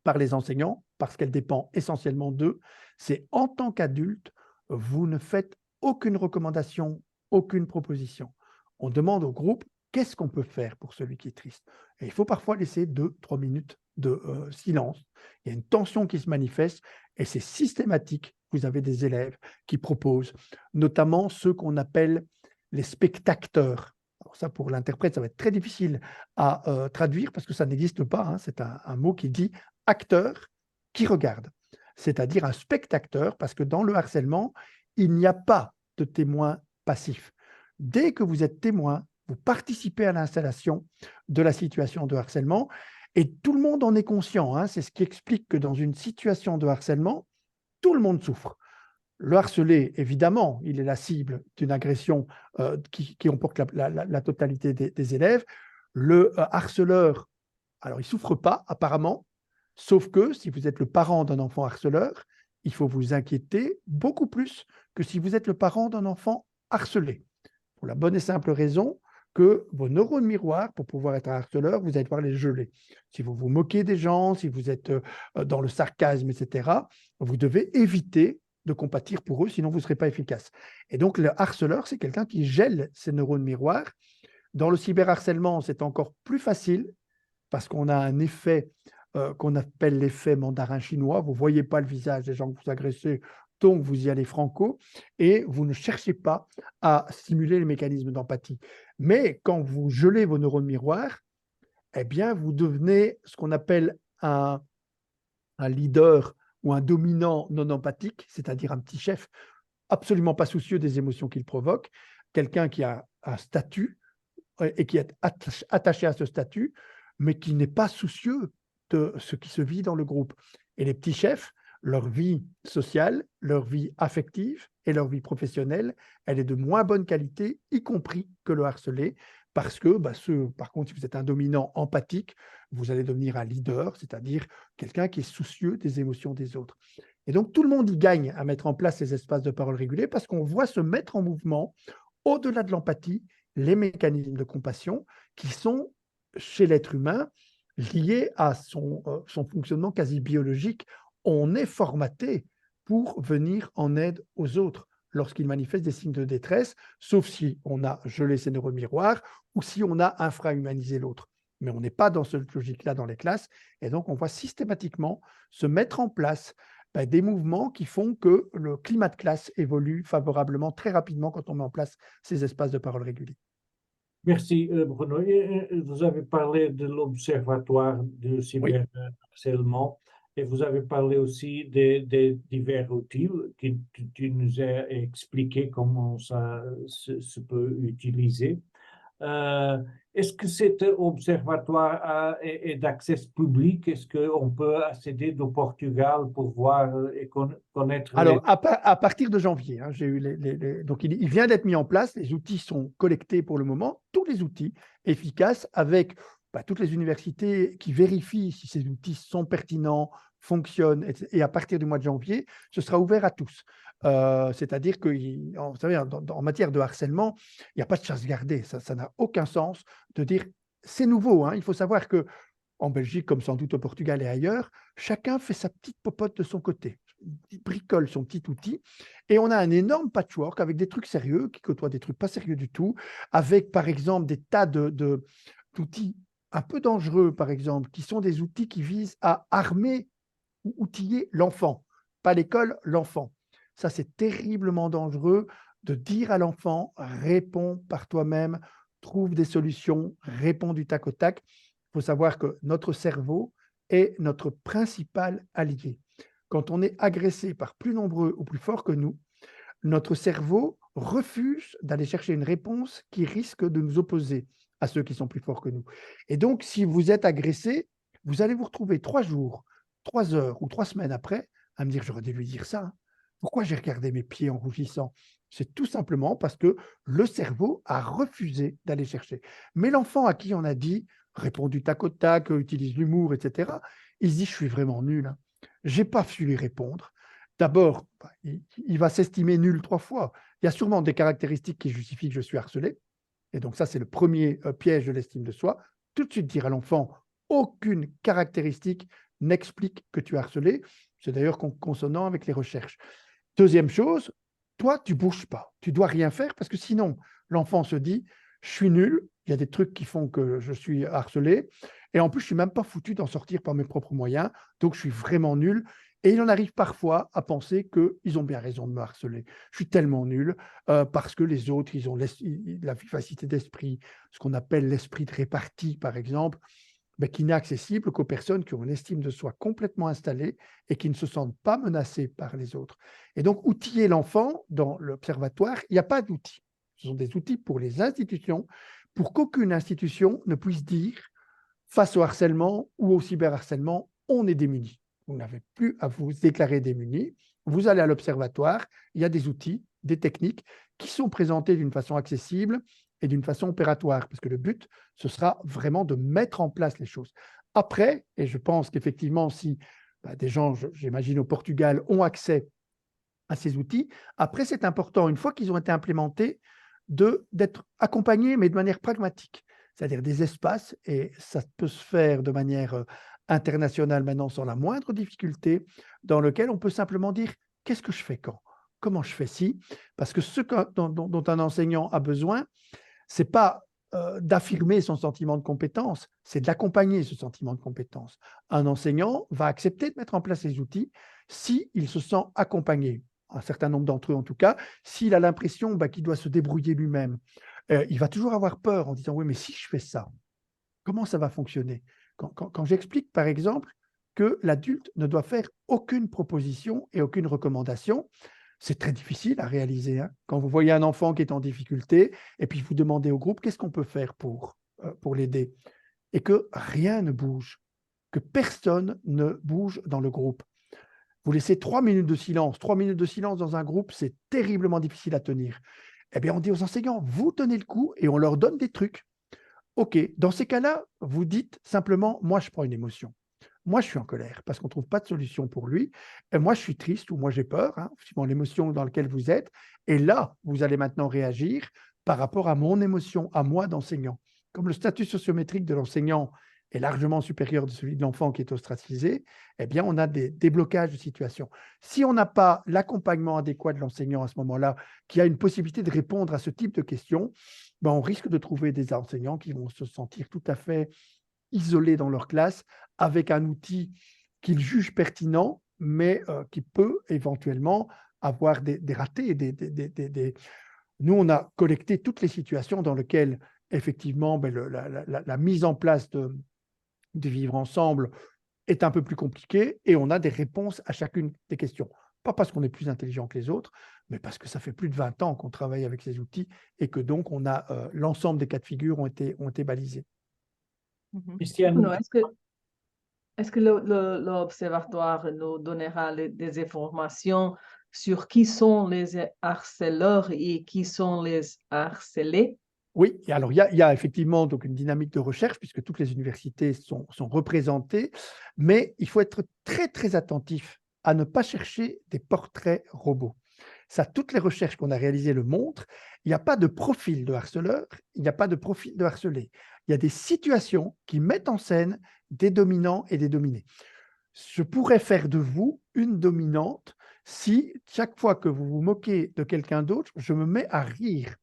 Speaker 3: par les enseignants, parce qu'elle dépend essentiellement d'eux, c'est en tant qu'adulte, vous ne faites aucune recommandation, aucune proposition. On demande au groupe, qu'est-ce qu'on peut faire pour celui qui est triste? Et il faut parfois laisser 2-3 minutes de silence. Il y a une tension qui se manifeste et c'est systématique. Vous avez des élèves qui proposent, notamment ceux qu'on appelle les spectateurs. Alors ça, pour l'interprète, ça va être très difficile à traduire parce que ça n'existe pas. Hein. C'est un mot qui dit acteur qui regarde, c'est-à-dire un spectateur, parce que dans le harcèlement, il n'y a pas de témoin passif. Dès que vous êtes témoin, vous participez à l'installation de la situation de harcèlement et tout le monde en est conscient. Hein. C'est ce qui explique que dans une situation de harcèlement, tout le monde souffre. Le harcelé, évidemment, il est la cible d'une agression qui emporte la totalité des élèves. Le harceleur, alors il ne souffre pas apparemment, sauf que si vous êtes le parent d'un enfant harceleur, il faut vous inquiéter beaucoup plus que si vous êtes le parent d'un enfant harcelé. Pour la bonne et simple raison que vos neurones miroirs, pour pouvoir être un harceleur, vous allez devoir les geler. Si vous vous moquez des gens, si vous êtes dans le sarcasme, etc., vous devez éviter de compatir pour eux, sinon vous ne serez pas efficace. Et donc, le harceleur, c'est quelqu'un qui gèle ses neurones miroirs. Dans le cyberharcèlement, c'est encore plus facile parce qu'on a un effet qu'on appelle l'effet mandarin chinois. Vous ne voyez pas le visage des gens que vous agressez, donc vous y allez franco, et vous ne cherchez pas à stimuler les mécanismes d'empathie. Mais quand vous gelez vos neurones miroirs, eh bien, vous devenez ce qu'on appelle un leader ou un dominant non empathique, c'est-à-dire un petit chef absolument pas soucieux des émotions qu'il provoque, quelqu'un qui a un statut et qui est attaché à ce statut, mais qui n'est pas soucieux de ce qui se vit dans le groupe. Et les petits chefs, leur vie sociale, leur vie affective et leur vie professionnelle, elle est de moins bonne qualité, y compris que le harcelé, parce que, par contre, si vous êtes un dominant empathique, vous allez devenir un leader, c'est-à-dire quelqu'un qui est soucieux des émotions des autres. Et donc, tout le monde y gagne à mettre en place ces espaces de parole régulés parce qu'on voit se mettre en mouvement, au-delà de l'empathie, les mécanismes de compassion qui sont, chez l'être humain, liés à son fonctionnement quasi biologique. On est formaté pour venir en aide aux autres lorsqu'ils manifestent des signes de détresse, sauf si on a gelé ses neurones miroirs ou si on a infrahumanisé l'autre. Mais on n'est pas dans cette logique-là dans les classes. Et donc, on voit systématiquement se mettre en place des mouvements qui font que le climat de classe évolue favorablement très rapidement quand on met en place ces espaces de parole régulés.
Speaker 1: Merci Bruno. Vous avez parlé de l'Observatoire du cyberharcèlement et vous avez parlé aussi des divers outils que tu nous as expliqué comment ça se peut utiliser. Est-ce que cet observatoire est d'accès public? Est-ce qu'on peut accéder au Portugal pour voir et connaître
Speaker 3: Alors, à partir de janvier, hein, j'ai eu donc il vient d'être mis en place, les outils sont collectés pour le moment, tous les outils efficaces avec toutes les universités qui vérifient si ces outils sont pertinents, fonctionnent, et à partir du mois de janvier, ce sera ouvert à tous. C'est-à-dire que, vous savez, en matière de harcèlement, il n'y a pas de chasse gardée. Ça n'a aucun sens de dire c'est nouveau. Hein. Il faut savoir que en Belgique, comme sans doute au Portugal et ailleurs, chacun fait sa petite popote de son côté. Il bricole son petit outil et on a un énorme patchwork avec des trucs sérieux qui côtoient des trucs pas sérieux du tout, avec par exemple des tas d'outils un peu dangereux, par exemple, qui sont des outils qui visent à armer ou outiller l'enfant, pas l'école, l'enfant. Ça, c'est terriblement dangereux de dire à l'enfant, réponds par toi-même, trouve des solutions, répond du tac au tac. Il faut savoir que notre cerveau est notre principal allié. Quand on est agressé par plus nombreux ou plus forts que nous, notre cerveau refuse d'aller chercher une réponse qui risque de nous opposer à ceux qui sont plus forts que nous. Et donc, si vous êtes agressé, vous allez vous retrouver 3 jours, 3 heures ou 3 semaines après à me dire, j'aurais dû lui dire ça, hein. Pourquoi j'ai regardé mes pieds en rougissant? C'est tout simplement parce que le cerveau a refusé d'aller chercher. Mais l'enfant à qui on a dit, répond du tac au tac, utilise l'humour, etc., il se dit, je suis vraiment nul, hein. J'ai pas su lui répondre. D'abord, il va s'estimer nul 3 fois. Il y a sûrement des caractéristiques qui justifient que je suis harcelé. Et donc ça, c'est le premier piège de l'estime de soi. Tout de suite dire à l'enfant, aucune caractéristique n'explique que tu es harcelé. C'est d'ailleurs consonant avec les recherches. Deuxième chose, toi, tu ne bouges pas. Tu ne dois rien faire parce que sinon, l'enfant se dit, je suis nul, il y a des trucs qui font que je suis harcelé. Et en plus, je ne suis même pas foutu d'en sortir par mes propres moyens. Donc, je suis vraiment nul. Et il en arrive parfois à penser qu'ils ont bien raison de me harceler. Je suis tellement nul parce que les autres, ils ont la vivacité d'esprit, ce qu'on appelle l'esprit de répartie, par exemple, mais qui n'est accessible qu'aux personnes qui ont une estime de soi complètement installée et qui ne se sentent pas menacées par les autres. Et donc, outiller l'enfant dans l'observatoire, il n'y a pas d'outils. Ce sont des outils pour les institutions, pour qu'aucune institution ne puisse dire, face au harcèlement ou au cyberharcèlement, on est démuni. Vous n'avez plus à vous déclarer démuni. Vous allez à l'observatoire, il y a des outils, des techniques qui sont présentés d'une façon accessible et d'une façon opératoire, parce que le but, ce sera vraiment de mettre en place les choses. Après, et je pense qu'effectivement, si des gens, j'imagine au Portugal, ont accès à ces outils, après, c'est important, une fois qu'ils ont été implémentés, d'être accompagnés, mais de manière pragmatique, c'est-à-dire des espaces, et ça peut se faire de manière internationale maintenant sans la moindre difficulté, dans lequel on peut simplement dire « qu'est-ce que je fais quand ? Comment je fais si ?» Parce que ce dont un enseignant a besoin, ce n'est pas d'affirmer son sentiment de compétence, c'est de l'accompagner, ce sentiment de compétence. Un enseignant va accepter de mettre en place les outils s'il se sent accompagné, un certain nombre d'entre eux en tout cas, s'il a l'impression qu'il doit se débrouiller lui-même. Il va toujours avoir peur en disant « oui, mais si je fais ça, comment ça va fonctionner ?» Quand j'explique, par exemple, que l'adulte ne doit faire aucune proposition et aucune recommandation, c'est très difficile à réaliser, hein. Quand vous voyez un enfant qui est en difficulté et puis vous demandez au groupe qu'est-ce qu'on peut faire pour l'aider et que rien ne bouge, que personne ne bouge dans le groupe. Vous laissez 3 minutes de silence. 3 minutes de silence dans un groupe, c'est terriblement difficile à tenir. Eh bien, on dit aux enseignants, vous tenez le coup et on leur donne des trucs. OK, dans ces cas-là, vous dites simplement, moi, je prends une émotion. Moi, je suis en colère parce qu'on ne trouve pas de solution pour lui. Et moi, je suis triste ou moi, j'ai peur, hein, suivant l'émotion dans laquelle vous êtes. Et là, vous allez maintenant réagir par rapport à mon émotion, à moi d'enseignant. Comme le statut sociométrique de l'enseignant est largement supérieur de celui de l'enfant qui est ostracisé, eh bien, on a des déblocages de situation. Si on n'a pas l'accompagnement adéquat de l'enseignant à ce moment-là, qui a une possibilité de répondre à ce type de questions, on risque de trouver des enseignants qui vont se sentir tout à fait isolés dans leur classe avec un outil qu'ils jugent pertinent, mais qui peut éventuellement avoir des ratés. Nous, on a collecté toutes les situations dans lesquelles, effectivement, la mise en place de vivre ensemble est un peu plus compliquée et on a des réponses à chacune des questions. Pas parce qu'on est plus intelligent que les autres, mais parce que ça fait plus de 20 ans qu'on travaille avec ces outils et que donc on a l'ensemble des cas de figure ont été balisés.
Speaker 1: Christiane,
Speaker 2: Bruno, est-ce que l'observatoire nous donnera des informations sur qui sont les harceleurs et qui sont les harcelés?
Speaker 3: Oui, et alors il y a effectivement donc une dynamique de recherche puisque toutes les universités sont représentées, mais il faut être très très attentif à ne pas chercher des portraits robots. Ça, toutes les recherches qu'on a réalisées le montrent. Il n'y a pas de profil de harceleur, il n'y a pas de profil de harcelé. Il y a des situations qui mettent en scène des dominants et des dominés. Je pourrais faire de vous une dominante si chaque fois que vous vous moquez de quelqu'un d'autre, je me mets à rire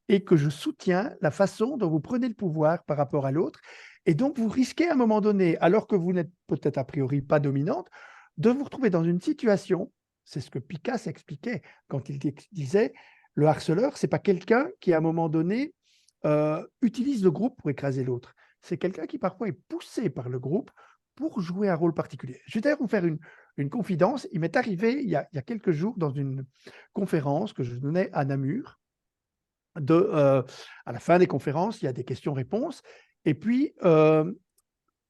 Speaker 3: et que je soutiens la façon dont vous prenez le pouvoir par rapport à l'autre. Et donc, vous risquez à un moment donné, alors que vous n'êtes peut-être a priori pas dominante, de vous retrouver dans une situation, c'est ce que Picasso expliquait quand il disait, le harceleur, ce n'est pas quelqu'un qui, à un moment donné, utilise le groupe pour écraser l'autre. C'est quelqu'un qui parfois est poussé par le groupe pour jouer un rôle particulier. Je vais d'ailleurs vous faire une confidence. Il m'est arrivé il y a quelques jours dans une conférence que je donnais à Namur. À la fin des conférences, il y a des questions-réponses. Et puis, il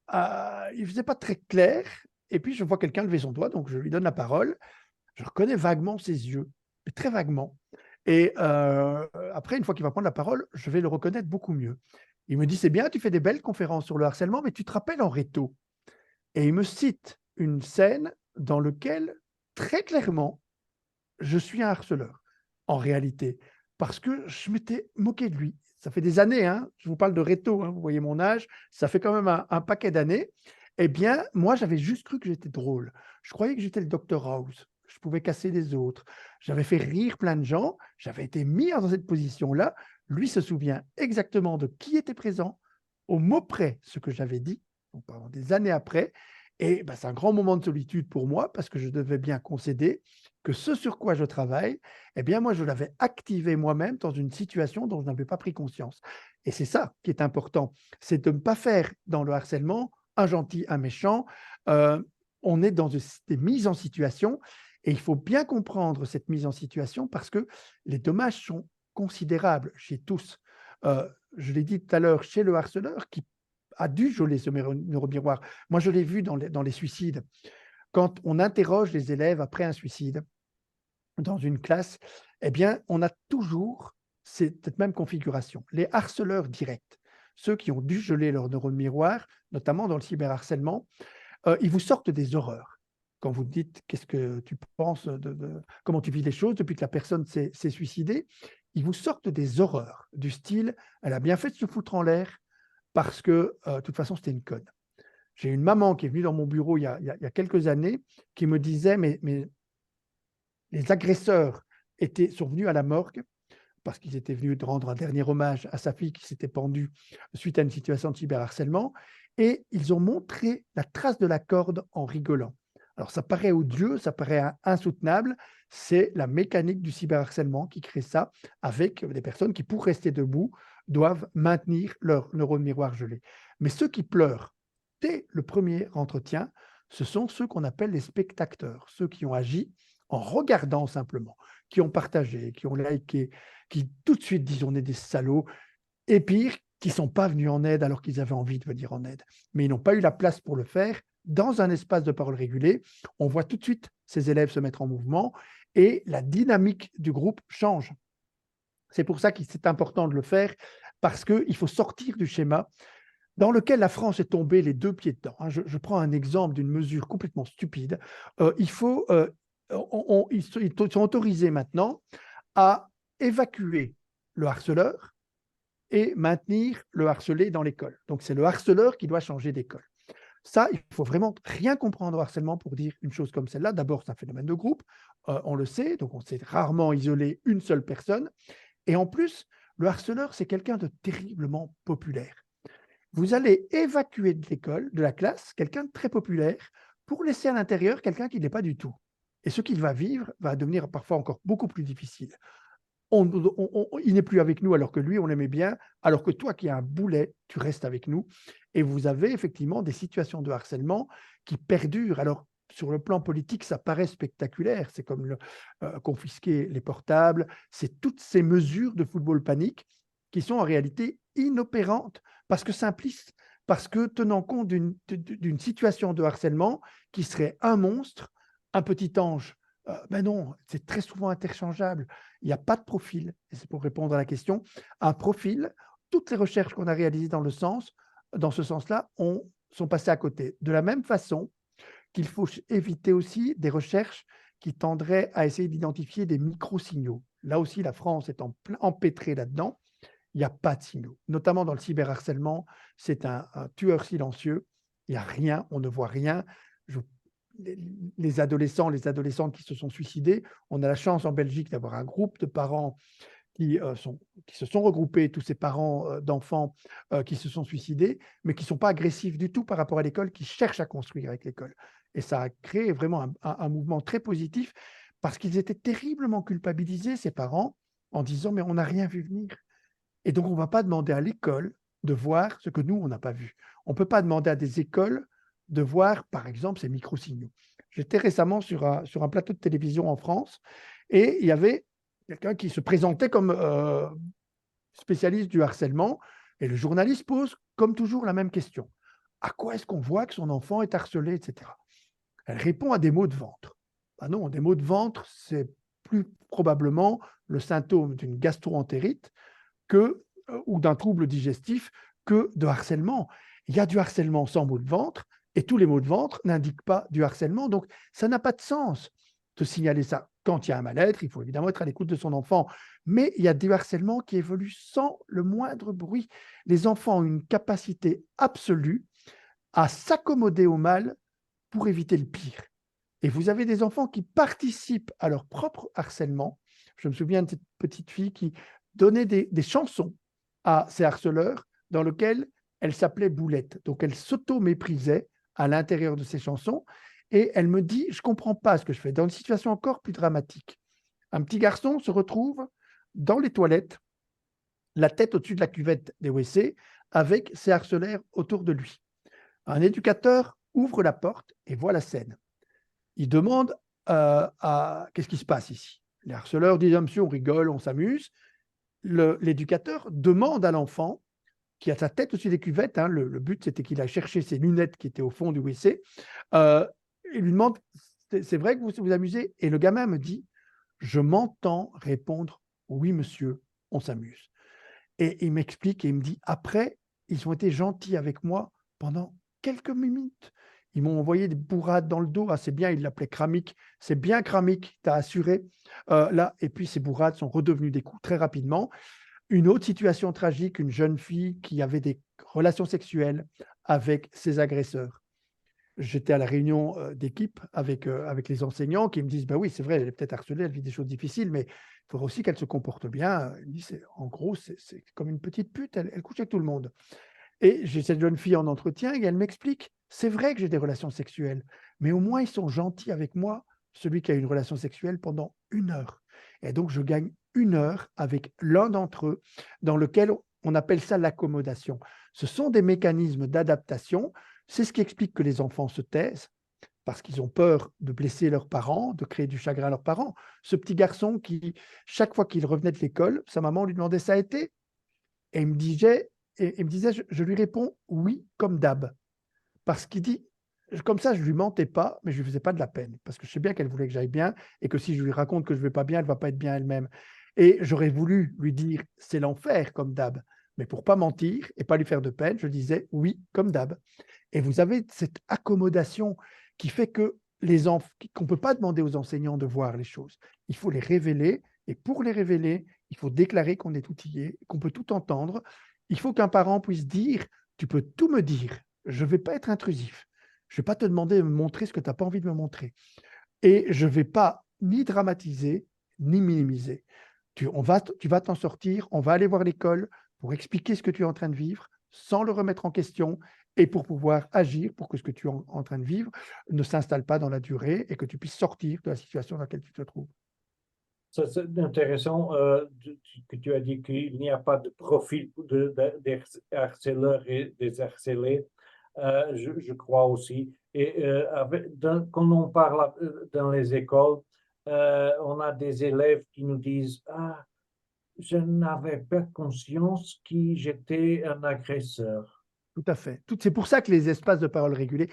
Speaker 3: ne faisait pas très clair. Et puis, je vois quelqu'un lever son doigt, donc je lui donne la parole. Je reconnais vaguement ses yeux, mais très vaguement. Et après, une fois qu'il va prendre la parole, je vais le reconnaître beaucoup mieux. Il me dit, c'est bien, tu fais des belles conférences sur le harcèlement, mais tu te rappelles en réto. Et il me cite une scène dans laquelle, très clairement, je suis un harceleur, en réalité, parce que je m'étais moqué de lui. Ça fait des années, hein, je vous parle de réto, hein, vous voyez mon âge, ça fait quand même un paquet d'années. Eh bien, moi, j'avais juste cru que j'étais drôle. Je croyais que j'étais le Dr House, je pouvais casser les autres. J'avais fait rire plein de gens, j'avais été mis dans cette position-là. Lui se souvient exactement de qui était présent, au mot près ce que j'avais dit, donc pendant des années après. Et ben, c'est un grand moment de solitude pour moi parce que je devais bien concéder que ce sur quoi je travaille, eh bien, moi, je l'avais activé moi-même dans une situation dont je n'avais pas pris conscience. Et c'est ça qui est important, c'est de ne pas faire dans le harcèlement un gentil, un méchant. On est dans des mises en situation et il faut bien comprendre cette mise en situation parce que les dommages sont considérables chez tous. Je l'ai dit tout à l'heure, chez le harceleur qui a dû geler ce neuromiroir. Moi, je l'ai vu dans les suicides. Quand on interroge les élèves après un suicide dans une classe, eh bien, on a toujours cette même configuration. Les harceleurs directs, ceux qui ont dû geler leur neurone miroir, notamment dans le cyberharcèlement, ils vous sortent des horreurs. Quand vous dites qu'est-ce que tu penses comment tu vis les choses depuis que la personne s'est suicidée, ils vous sortent des horreurs du style « elle a bien fait de se foutre en l'air parce que de toute façon c'était une conne ». J'ai une maman qui est venue dans mon bureau il y a quelques années qui me disait mais les agresseurs sont venus à la morgue parce qu'ils étaient venus de rendre un dernier hommage à sa fille qui s'était pendue suite à une situation de cyberharcèlement et ils ont montré la trace de la corde en rigolant. Alors ça paraît odieux, ça paraît insoutenable, c'est la mécanique du cyberharcèlement qui crée ça avec des personnes qui, pour rester debout, doivent maintenir leur neurone miroir gelé. Mais ceux qui pleurent dès le premier entretien, ce sont ceux qu'on appelle les spectateurs, ceux qui ont agi en regardant simplement, qui ont partagé, qui ont liké, qui tout de suite disent on est des salauds, et pire, qui ne sont pas venus en aide alors qu'ils avaient envie de venir en aide. Mais ils n'ont pas eu la place pour le faire. Dans un espace de parole régulé, on voit tout de suite ces élèves se mettre en mouvement et la dynamique du groupe change. C'est pour ça que c'est important de le faire, parce qu'il faut sortir du schéma dans lequel la France est tombée les deux pieds dedans. Je prends un exemple d'une mesure complètement stupide. Ils sont autorisés maintenant à évacuer le harceleur et maintenir le harcelé dans l'école. Donc, c'est le harceleur qui doit changer d'école. Ça, il faut vraiment rien comprendre au harcèlement pour dire une chose comme celle-là. D'abord, c'est un phénomène de groupe, on le sait, donc on sait rarement isoler une seule personne. Et en plus, le harceleur, c'est quelqu'un de terriblement populaire. Vous allez évacuer de l'école, de la classe, quelqu'un de très populaire pour laisser à l'intérieur quelqu'un qui n'est pas du tout. Et ce qu'il va vivre va devenir parfois encore beaucoup plus difficile. Il n'est plus avec nous alors que lui, on l'aimait bien, alors que toi qui as un boulet, tu restes avec nous. Et vous avez effectivement des situations de harcèlement qui perdurent. Alors, sur le plan politique, ça paraît spectaculaire. C'est comme confisquer les portables. C'est toutes ces mesures de football panique qui sont en réalité inopérantes parce que simplistes, parce que tenant compte d'une situation de harcèlement qui serait un monstre, un petit ange. Ben non, c'est très souvent interchangeable. Il n'y a pas de profil. Et c'est pour répondre à la question. Un profil, toutes les recherches qu'on a réalisées dans ce sens-là, sont passées à côté. De la même façon qu'il faut éviter aussi des recherches qui tendraient à essayer d'identifier des micro-signaux. Là aussi, la France est empêtrée là-dedans. Il n'y a pas de signaux. Notamment dans le cyberharcèlement, c'est un tueur silencieux. Il n'y a rien, on ne voit rien. Les adolescents, les adolescentes qui se sont suicidés, on a la chance en Belgique d'avoir un groupe de parents qui se sont regroupés, tous ces parents d'enfants qui se sont suicidés, mais qui ne sont pas agressifs du tout par rapport à l'école, qui cherchent à construire avec l'école. Et ça a créé vraiment un mouvement très positif parce qu'ils étaient terriblement culpabilisés, ces parents, en disant « mais on n'a rien vu venir ». Et donc, on ne va pas demander à l'école de voir ce que nous, on n'a pas vu. On ne peut pas demander à des écoles de voir, par exemple, ces micro-signaux. J'étais récemment sur un plateau de télévision en France et il y avait quelqu'un qui se présentait comme spécialiste du harcèlement et le journaliste pose, comme toujours, la même question. À quoi est-ce qu'on voit que son enfant est harcelé, etc. Elle répond à des maux de ventre. Ben non, des maux de ventre, c'est plus probablement le symptôme d'une gastro-entérite ou d'un trouble digestif que de harcèlement. Il y a du harcèlement sans maux de ventre et tous les maux de ventre n'indiquent pas du harcèlement. Donc, ça n'a pas de sens de signaler ça. Quand il y a un mal-être, il faut évidemment être à l'écoute de son enfant. Mais il y a du harcèlement qui évolue sans le moindre bruit. Les enfants ont une capacité absolue à s'accommoder au mal pour éviter le pire. Et vous avez des enfants qui participent à leur propre harcèlement. Je me souviens de cette petite fille qui donnait des chansons à ses harceleurs dans lesquelles elle s'appelait Boulette. Donc, elle s'auto-méprisait à l'intérieur de ses chansons et elle me dit, je ne comprends pas ce que je fais. Dans une situation encore plus dramatique, un petit garçon se retrouve dans les toilettes, la tête au-dessus de la cuvette des WC, avec ses harceleurs autour de lui. Un éducateur ouvre la porte et voit la scène. Il demande qu'est-ce qui se passe ici. Les harceleurs disent, ah, monsieur, on rigole, on s'amuse. L'éducateur demande à l'enfant, qui a sa tête au-dessus des cuvettes, hein, le but c'était qu'il a cherché ses lunettes qui étaient au fond du WC, il lui demande, c'est vrai que vous vous amusez? Et le gamin me dit, je m'entends répondre, oui monsieur, on s'amuse. Et il m'explique et il me dit, après, ils ont été gentils avec moi pendant quelques minutes. Ils m'ont envoyé des bourrades dans le dos. Ah, c'est bien, il l'appelait cramique. C'est bien cramique, t'as assuré. Là, et puis ces bourrades sont redevenues des coups très rapidement. Une autre situation tragique, une jeune fille qui avait des relations sexuelles avec ses agresseurs. J'étais à la réunion d'équipe avec les enseignants qui me disent, bah oui, c'est vrai, elle est peut-être harcelée, elle vit des choses difficiles, mais il faudrait aussi qu'elle se comporte bien. Il me dit, en gros, c'est comme une petite pute, elle couche avec tout le monde. Et j'ai cette jeune fille en entretien et elle m'explique, c'est vrai que j'ai des relations sexuelles, mais au moins ils sont gentils avec moi, celui qui a une relation sexuelle pendant 1 heure. Et donc je gagne 1 heure avec l'un d'entre eux, dans lequel on appelle ça l'accommodation. Ce sont des mécanismes d'adaptation. C'est ce qui explique que les enfants se taisent, parce qu'ils ont peur de blesser leurs parents, de créer du chagrin à leurs parents. Ce petit garçon qui, chaque fois qu'il revenait de l'école, sa maman lui demandait, ça a été? Et il me disait, je lui réponds oui, comme d'hab. Parce qu'il dit, comme ça, je ne lui mentais pas, mais je ne lui faisais pas de la peine. Parce que je sais bien qu'elle voulait que j'aille bien et que si je lui raconte que je ne vais pas bien, elle ne va pas être bien elle-même. Et j'aurais voulu lui dire, c'est l'enfer, comme d'hab. Mais pour ne pas mentir et pas lui faire de peine, je disais oui, comme d'hab. Et vous avez cette accommodation qui fait que qu'on ne peut pas demander aux enseignants de voir les choses. Il faut les révéler. Et pour les révéler, il faut déclarer qu'on est outillé, qu'on peut tout entendre. Il faut qu'un parent puisse dire, tu peux tout me dire, je ne vais pas être intrusif. Je ne vais pas te demander de me montrer ce que tu n'as pas envie de me montrer. Et je ne vais pas ni dramatiser, ni minimiser. Tu vas t'en sortir, on va aller voir l'école pour expliquer ce que tu es en train de vivre sans le remettre en question et pour pouvoir agir pour que ce que tu es en train de vivre ne s'installe pas dans la durée et que tu puisses sortir de la situation dans laquelle tu te trouves.
Speaker 1: Ça, c'est intéressant que tu as dit qu'il n'y a pas de profil des harceleurs et des harcelés. Je crois aussi. Et quand on parle dans les écoles, on a des élèves qui nous disent, ah, je n'avais pas conscience que j'étais un agresseur.
Speaker 3: Tout à fait. C'est pour ça que les espaces de parole régulés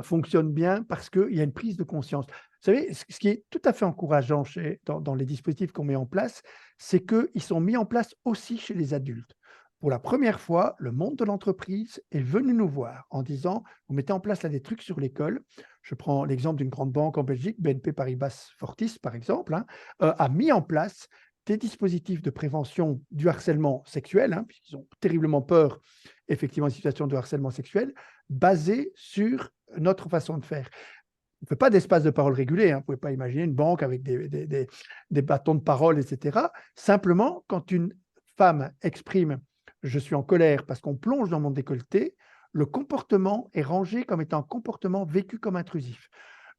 Speaker 3: fonctionnent bien, parce qu'il y a une prise de conscience. Vous savez, ce qui est tout à fait encourageant dans les dispositifs qu'on met en place, c'est qu'ils sont mis en place aussi chez les adultes. Pour la première fois, le monde de l'entreprise est venu nous voir en disant, vous mettez en place là des trucs sur l'école. Je prends l'exemple d'une grande banque en Belgique, BNP Paribas Fortis par exemple, a mis en place des dispositifs de prévention du harcèlement sexuel, puisqu'ils ont terriblement peur, effectivement, des situations de harcèlement sexuel, basées sur notre façon de faire. On ne fait pas d'espace de parole régulé, vous ne pouvez pas imaginer une banque avec des bâtons de parole, etc. Simplement, quand une femme exprime « je suis en colère parce qu'on plonge dans mon décolleté », le comportement est rangé comme étant un comportement vécu comme intrusif.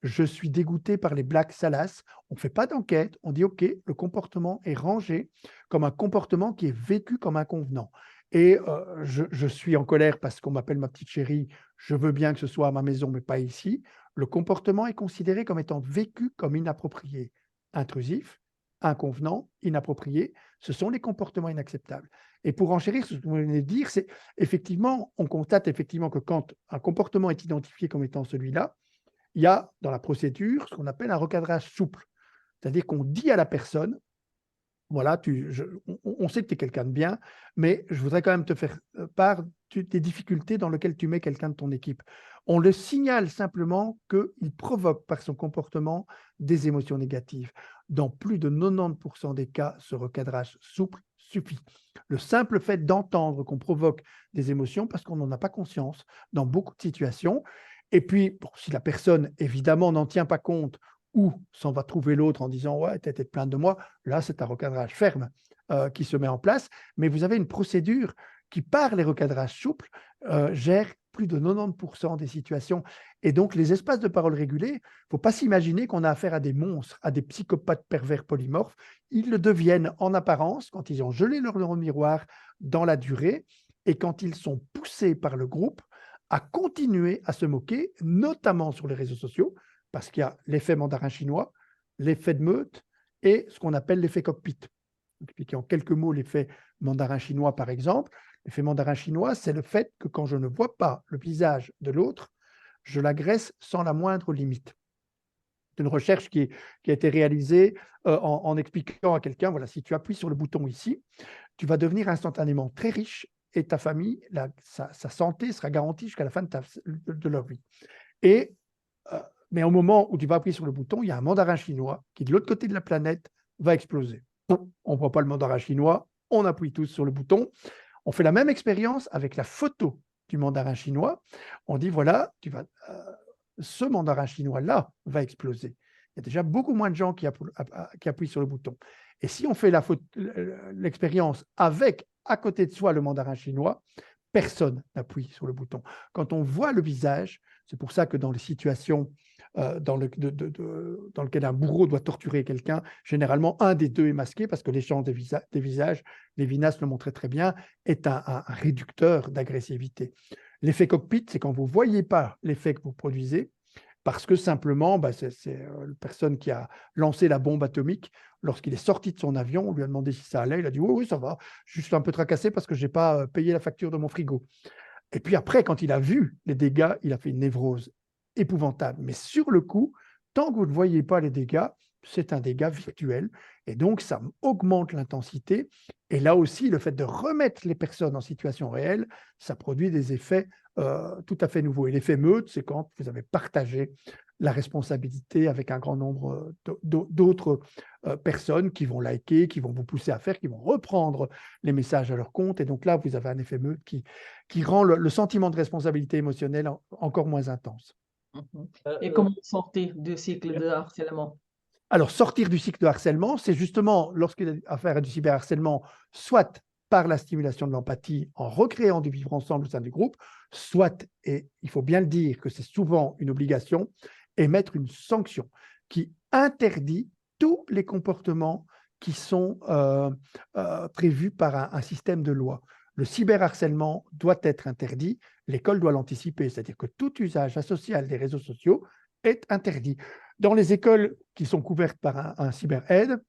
Speaker 3: je suis dégoûté par les blagues salaces. On ne fait pas d'enquête, on dit OK, le comportement est rangé comme un comportement qui est vécu comme inconvenant. Et je suis en colère parce qu'on m'appelle ma petite chérie, je veux bien que ce soit à ma maison, mais pas ici. Le comportement est considéré comme étant vécu comme inapproprié, intrusif, inconvenant, inapproprié. Ce sont les comportements inacceptables. Et pour enchérir ce que vous venez de dire, c'est effectivement, on constate effectivement que quand un comportement est identifié comme étant celui-là, il y a dans la procédure ce qu'on appelle un recadrage souple. C'est-à-dire qu'on dit à la personne, voilà, on sait que tu es quelqu'un de bien, mais je voudrais quand même te faire part des difficultés dans lesquelles tu mets quelqu'un de ton équipe. On le signale simplement qu'il provoque par son comportement des émotions négatives. Dans plus de 90% des cas, ce recadrage souple suffit. Le simple fait d'entendre qu'on provoque des émotions, parce qu'on n'en a pas conscience dans beaucoup de situations, et puis bon, si la personne évidemment n'en tient pas compte, ou s'en va trouver l'autre en disant « ouais, t'es peut-être plainte de moi », là, c'est un recadrage ferme qui se met en place. Mais vous avez une procédure qui, par les recadrages souples, gère plus de 90% des situations. Et donc, les espaces de parole régulés, il ne faut pas s'imaginer qu'on a affaire à des monstres, à des psychopathes pervers polymorphes. Ils le deviennent en apparence quand ils ont gelé leur neurone miroir dans la durée et quand ils sont poussés par le groupe à continuer à se moquer, notamment sur les réseaux sociaux, parce qu'il y a l'effet mandarin chinois, l'effet de meute et ce qu'on appelle l'effet cockpit. Expliquer en quelques mots l'effet mandarin chinois, par exemple. L'effet mandarin chinois, c'est le fait que quand je ne vois pas le visage de l'autre, je l'agresse sans la moindre limite. C'est une recherche qui a été réalisée en expliquant à quelqu'un, voilà, si tu appuies sur le bouton ici, tu vas devenir instantanément très riche et ta famille, sa santé sera garantie jusqu'à la fin de leur vie. Mais au moment où tu vas appuyer sur le bouton, il y a un mandarin chinois qui, de l'autre côté de la planète, va exploser. On ne voit pas le mandarin chinois, on appuie tous sur le bouton. On fait la même expérience avec la photo du mandarin chinois. On dit, voilà, ce mandarin chinois-là va exploser. Il y a déjà beaucoup moins de gens qui appuient sur le bouton. Et si on fait l'expérience avec, à côté de soi, le mandarin chinois, personne n'appuie sur le bouton. Quand on voit le visage, c'est pour ça que dans les situations dans lequel un bourreau doit torturer quelqu'un, généralement un des deux est masqué parce que l'échange des visages, Lévinas le montrait très bien, est un réducteur d'agressivité. L'effet cockpit, c'est quand vous ne voyez pas l'effet que vous produisez, parce que simplement, c'est la personne qui a lancé la bombe atomique. Lorsqu'il est sorti de son avion, on lui a demandé si ça allait. Il a dit « oui, ça va, juste un peu tracassé parce que je n'ai pas payé la facture de mon frigo ». Et puis après, quand il a vu les dégâts, il a fait une névrose épouvantable. Mais sur le coup, tant que vous ne voyez pas les dégâts, c'est un dégât virtuel. Et donc, ça augmente l'intensité. Et là aussi, le fait de remettre les personnes en situation réelle, ça produit des effets tout à fait nouveaux. Et l'effet meute, c'est quand vous avez partagé la responsabilité avec un grand nombre d'autres personnes qui vont liker, qui vont vous pousser à faire, qui vont reprendre les messages à leur compte. Et donc là, vous avez un effet meute qui rend le sentiment de responsabilité émotionnelle encore moins intense.
Speaker 2: Et comment sortir du cycle de harcèlement?
Speaker 3: Alors, sortir du cycle de harcèlement, c'est justement, lorsqu'il y a affaire à du cyberharcèlement, soit par la stimulation de l'empathie en recréant du vivre ensemble au sein du groupe, soit, et il faut bien le dire que c'est souvent une obligation, émettre une sanction qui interdit tous les comportements qui sont prévus par un système de loi. Le cyberharcèlement doit être interdit, l'école doit l'anticiper, c'est-à-dire que tout usage asocial des réseaux sociaux est interdit. Dans les écoles qui sont couvertes par un cyber-aide,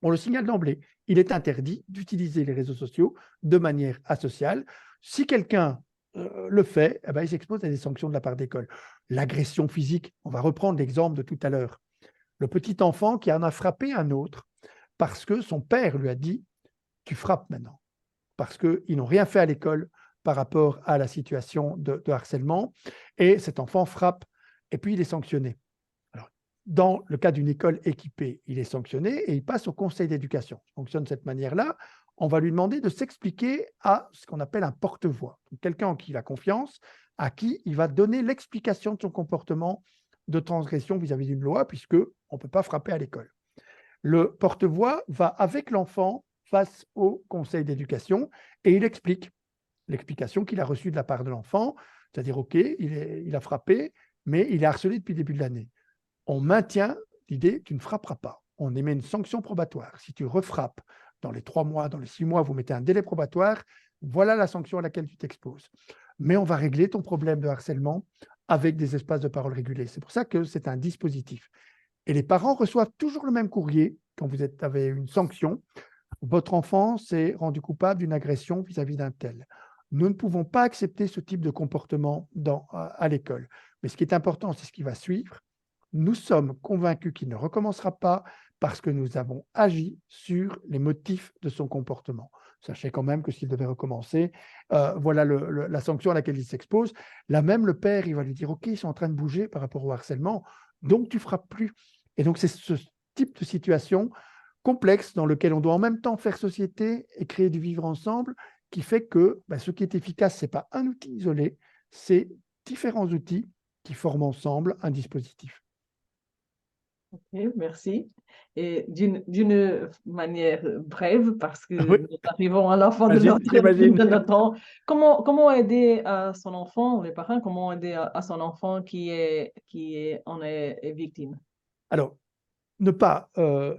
Speaker 3: on le signale d'emblée. Il est interdit d'utiliser les réseaux sociaux de manière asociale. Si quelqu'un le fait, il s'expose à des sanctions de la part d'école. L'agression physique, on va reprendre l'exemple de tout à l'heure. Le petit enfant qui en a frappé un autre parce que son père lui a dit « tu frappes maintenant », parce qu'ils n'ont rien fait à l'école par rapport à la situation de harcèlement, et cet enfant frappe, et puis il est sanctionné. Alors, dans le cas d'une école équipée, il est sanctionné et il passe au conseil d'éducation. Ça fonctionne de cette manière-là. On va lui demander de s'expliquer à ce qu'on appelle un porte-voix, quelqu'un en qui il a confiance, à qui il va donner l'explication de son comportement de transgression vis-à-vis d'une loi, puisqu'on ne peut pas frapper à l'école. Le porte-voix va avec l'enfant face au conseil d'éducation et il explique l'explication qu'il a reçue de la part de l'enfant, c'est-à-dire, OK, il a frappé, mais il est harcelé depuis le début de l'année. on maintient l'idée tu ne frapperas pas. On émet une sanction probatoire. Si tu refrappes dans les 3 mois, dans les 6 mois, vous mettez un délai probatoire, voilà la sanction à laquelle tu t'exposes. Mais on va régler ton problème de harcèlement avec des espaces de parole régulés. C'est pour ça que c'est un dispositif. Et les parents reçoivent toujours le même courrier quand vous avez une sanction. Votre enfant s'est rendu coupable d'une agression vis-à-vis d'un tel. Nous ne pouvons pas accepter ce type de comportement à l'école. Mais ce qui est important, c'est ce qui va suivre. Nous sommes convaincus qu'il ne recommencera pas parce que nous avons agi sur les motifs de son comportement. Sachez quand même que s'il devait recommencer, voilà la sanction à laquelle il s'expose. Là même, le père, il va lui dire « Ok, ils sont en train de bouger par rapport au harcèlement, donc tu ne frappes plus ». Et donc, c'est ce type de situation complexe dans lequel on doit en même temps faire société et créer du vivre ensemble qui fait que ce qui est efficace, ce n'est pas un outil isolé, c'est différents outils qui forment ensemble un dispositif.
Speaker 2: Ok, merci. Et d'une manière brève, parce que
Speaker 3: Oui.
Speaker 2: nous arrivons à la fin de
Speaker 3: J'imagine.
Speaker 2: notre temps, comment aider à son enfant, les parents, comment aider à son enfant qui en est victime?
Speaker 3: Alors, ne pas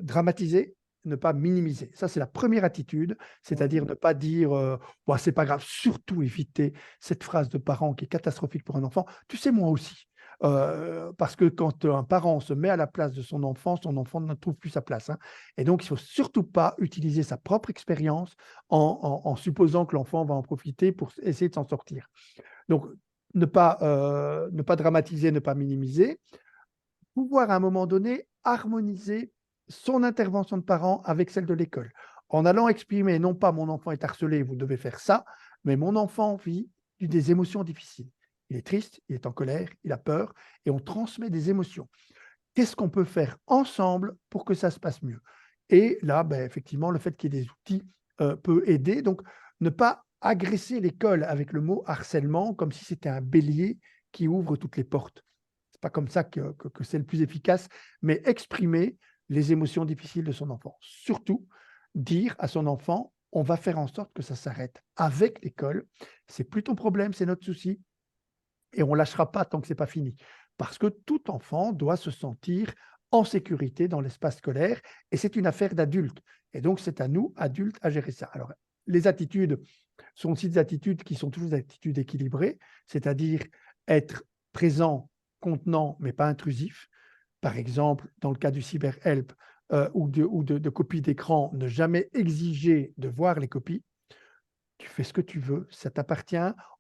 Speaker 3: dramatiser, ne pas minimiser. Ça, c'est la première attitude, c'est-à-dire ne pas dire c'est pas grave, surtout éviter cette phrase de parent qui est catastrophique pour un enfant. Tu sais, moi aussi. Parce que quand un parent se met à la place de son enfant ne trouve plus sa place. Hein. Et donc, il ne faut surtout pas utiliser sa propre expérience en supposant que l'enfant va en profiter pour essayer de s'en sortir. Donc, ne pas dramatiser, ne pas minimiser. Pouvoir à un moment donné harmoniser son intervention de parent avec celle de l'école, en allant exprimer non pas mon enfant est harcelé, vous devez faire ça, mais mon enfant vit des émotions difficiles. Il est triste, il est en colère, il a peur, et on transmet des émotions. Qu'est-ce qu'on peut faire ensemble pour que ça se passe mieux? Et là, effectivement, le fait qu'il y ait des outils peut aider. Donc, ne pas agresser l'école avec le mot harcèlement comme si c'était un bélier qui ouvre toutes les portes. Pas comme ça que c'est le plus efficace, mais exprimer les émotions difficiles de son enfant. Surtout, dire à son enfant, on va faire en sorte que ça s'arrête avec l'école. C'est plus ton problème, c'est notre souci. Et on ne lâchera pas tant que ce n'est pas fini. Parce que tout enfant doit se sentir en sécurité dans l'espace scolaire et c'est une affaire d'adultes. Et donc, c'est à nous, adultes, à gérer ça. Alors, les attitudes sont aussi des attitudes qui sont toujours des attitudes équilibrées, c'est-à-dire être présent, contenant, mais pas intrusif. Par exemple, dans le cas du cyberhelp ou de copies d'écran, ne jamais exiger de voir les copies. Tu fais ce que tu veux, ça t'appartient.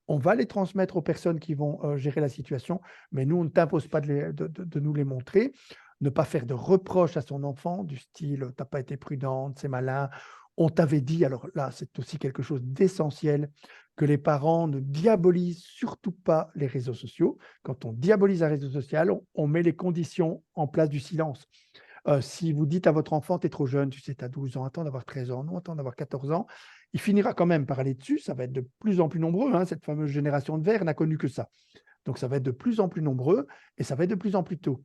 Speaker 3: On va les transmettre aux personnes qui vont gérer la situation, mais nous, on ne t'impose pas de nous les montrer. Ne pas faire de reproches à son enfant du style « tu n'as pas été prudente, c'est malin ». On t'avait dit, alors là, c'est aussi quelque chose d'essentiel, que les parents ne diabolisent surtout pas les réseaux sociaux. Quand on diabolise un réseau social, on met les conditions en place du silence. Si vous dites à votre enfant, tu es trop jeune, tu sais, tu as 12 ans, attends d'avoir 13 ans, non, attends d'avoir 14 ans, il finira quand même par aller dessus, ça va être de plus en plus nombreux, hein, cette fameuse génération de verre n'a connu que ça. Donc ça va être de plus en plus nombreux et ça va être de plus en plus tôt.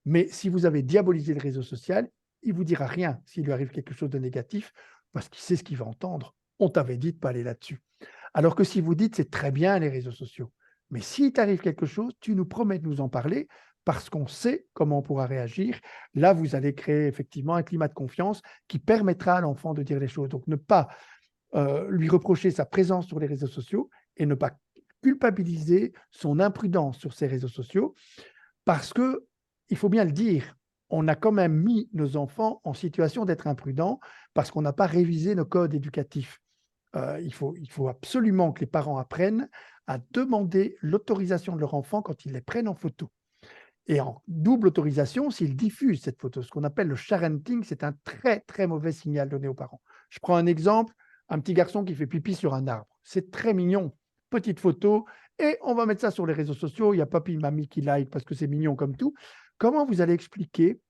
Speaker 3: Mais si vous avez diabolisé le réseau social, il ne vous dira rien s'il lui arrive quelque chose de négatif, parce qu'il sait ce qu'il va entendre. On t'avait dit de ne pas aller là-dessus. Alors que si vous dites, c'est très bien les réseaux sociaux, mais s'il t'arrive quelque chose, tu nous promets de nous en parler, parce qu'on sait comment on pourra réagir. Là, vous allez créer effectivement un climat de confiance qui permettra à l'enfant de dire les choses. Donc, ne pas lui reprocher sa présence sur les réseaux sociaux et ne pas culpabiliser son imprudence sur ces réseaux sociaux, parce que, il faut bien le dire, on a quand même mis nos enfants en situation d'être imprudents parce qu'on n'a pas révisé nos codes éducatifs. Il faut absolument que les parents apprennent à demander l'autorisation de leur enfant quand ils les prennent en photo. Et en double autorisation, s'ils diffusent cette photo, ce qu'on appelle le sharenting, c'est un très, très mauvais signal donné aux parents. Je prends un exemple, un petit garçon qui fait pipi sur un arbre. C'est très mignon, petite photo, et on va mettre ça sur les réseaux sociaux. Il y a papy, mamie qui like parce que c'est mignon comme tout. Comment vous allez expliquer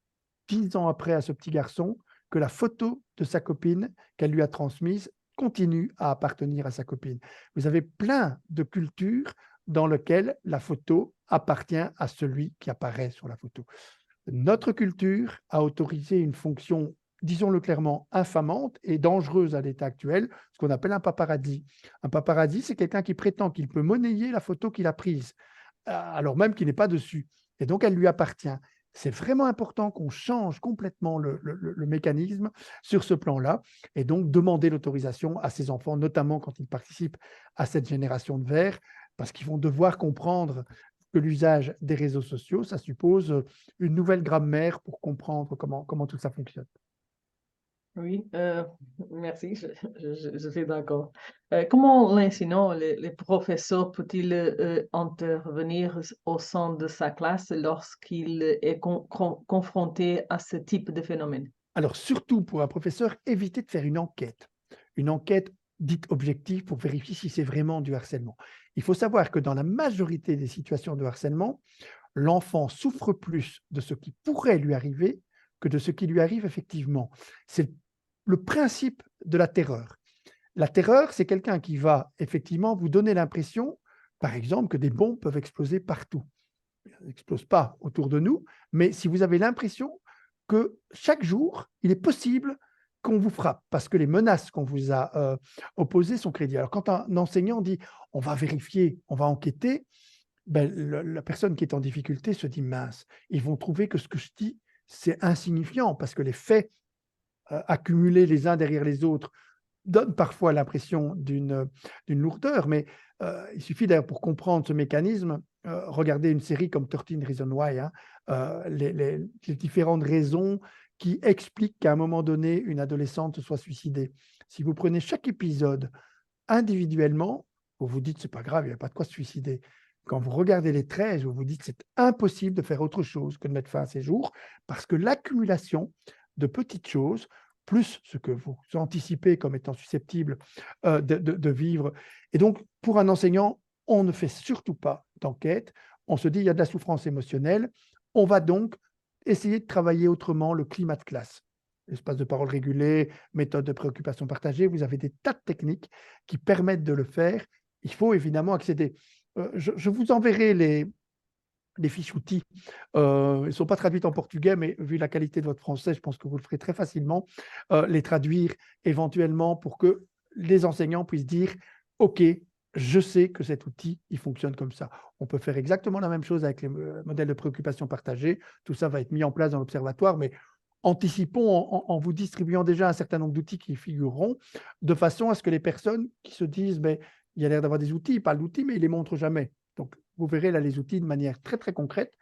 Speaker 3: 10 ans après à ce petit garçon que la photo de sa copine qu'elle lui a transmise continue à appartenir à sa copine? Vous avez plein de cultures dans lesquelles la photo appartient à celui qui apparaît sur la photo. Notre culture a autorisé une fonction, disons-le clairement, infamante et dangereuse à l'état actuel, ce qu'on appelle un paparazzi. Un paparazzi, c'est quelqu'un qui prétend qu'il peut monnayer la photo qu'il a prise, alors même qu'il n'est pas dessus. Et donc, elle lui appartient. C'est vraiment important qu'on change complètement le mécanisme sur ce plan-là et donc demander l'autorisation à ces enfants, notamment quand ils participent à cette génération de verre, parce qu'ils vont devoir comprendre que l'usage des réseaux sociaux, ça suppose une nouvelle grammaire pour comprendre comment tout ça fonctionne.
Speaker 2: Oui, merci, je suis d'accord. Comment l'enseignant, les professeurs peut-il intervenir au sein de sa classe lorsqu'il est confronté à ce type de phénomène?
Speaker 3: Alors, surtout pour un professeur, évitez de faire une enquête dite objective pour vérifier si c'est vraiment du harcèlement. Il faut savoir que dans la majorité des situations de harcèlement, l'enfant souffre plus de ce qui pourrait lui arriver que de ce qui lui arrive effectivement. C'est le principe de la terreur. La terreur, c'est quelqu'un qui va effectivement vous donner l'impression, par exemple, que des bombes peuvent exploser partout. Elles n'explosent pas autour de nous, mais si vous avez l'impression que chaque jour, il est possible qu'on vous frappe parce que les menaces qu'on vous a opposées sont crédibles. Alors, quand un enseignant dit « on va vérifier, on va enquêter », ben, la personne qui est en difficulté se dit « mince, ils vont trouver que ce que je dis, c'est insignifiant parce que les faits accumulés les uns derrière les autres donnent parfois l'impression d'une lourdeur, mais il suffit d'ailleurs pour comprendre ce mécanisme, regarder une série comme 13 Reasons Why, hein, les différentes raisons qui expliquent qu'à un moment donné, une adolescente se soit suicidée. Si vous prenez chaque épisode individuellement, vous vous dites c'est pas grave, il n'y a pas de quoi se suicider. Quand vous regardez les 13, vous vous dites c'est impossible de faire autre chose que de mettre fin à ces jours, parce que l'accumulation de petites choses, plus ce que vous anticipez comme étant susceptible de vivre. Et donc, pour un enseignant, on ne fait surtout pas d'enquête. On se dit, il y a de la souffrance émotionnelle. On va donc essayer de travailler autrement le climat de classe. Espace de parole régulé, méthode de préoccupation partagée, vous avez des tas de techniques qui permettent de le faire. Il faut évidemment accéder. Je vous enverrai les fiches outils. Ils ne sont pas traduites en portugais, mais vu la qualité de votre français, je pense que vous le ferez très facilement. Les traduire éventuellement pour que les enseignants puissent dire « Ok, je sais que cet outil, il fonctionne comme ça ». On peut faire exactement la même chose avec les modèles de préoccupation partagée. Tout ça va être mis en place dans l'observatoire, mais anticipons en vous distribuant déjà un certain nombre d'outils qui y figureront, de façon à ce que les personnes qui se disent ben, « il y a l'air d'avoir des outils, il parle d'outils, mais il ne les montre jamais ». Donc, vous verrez là les outils de manière très, très concrète.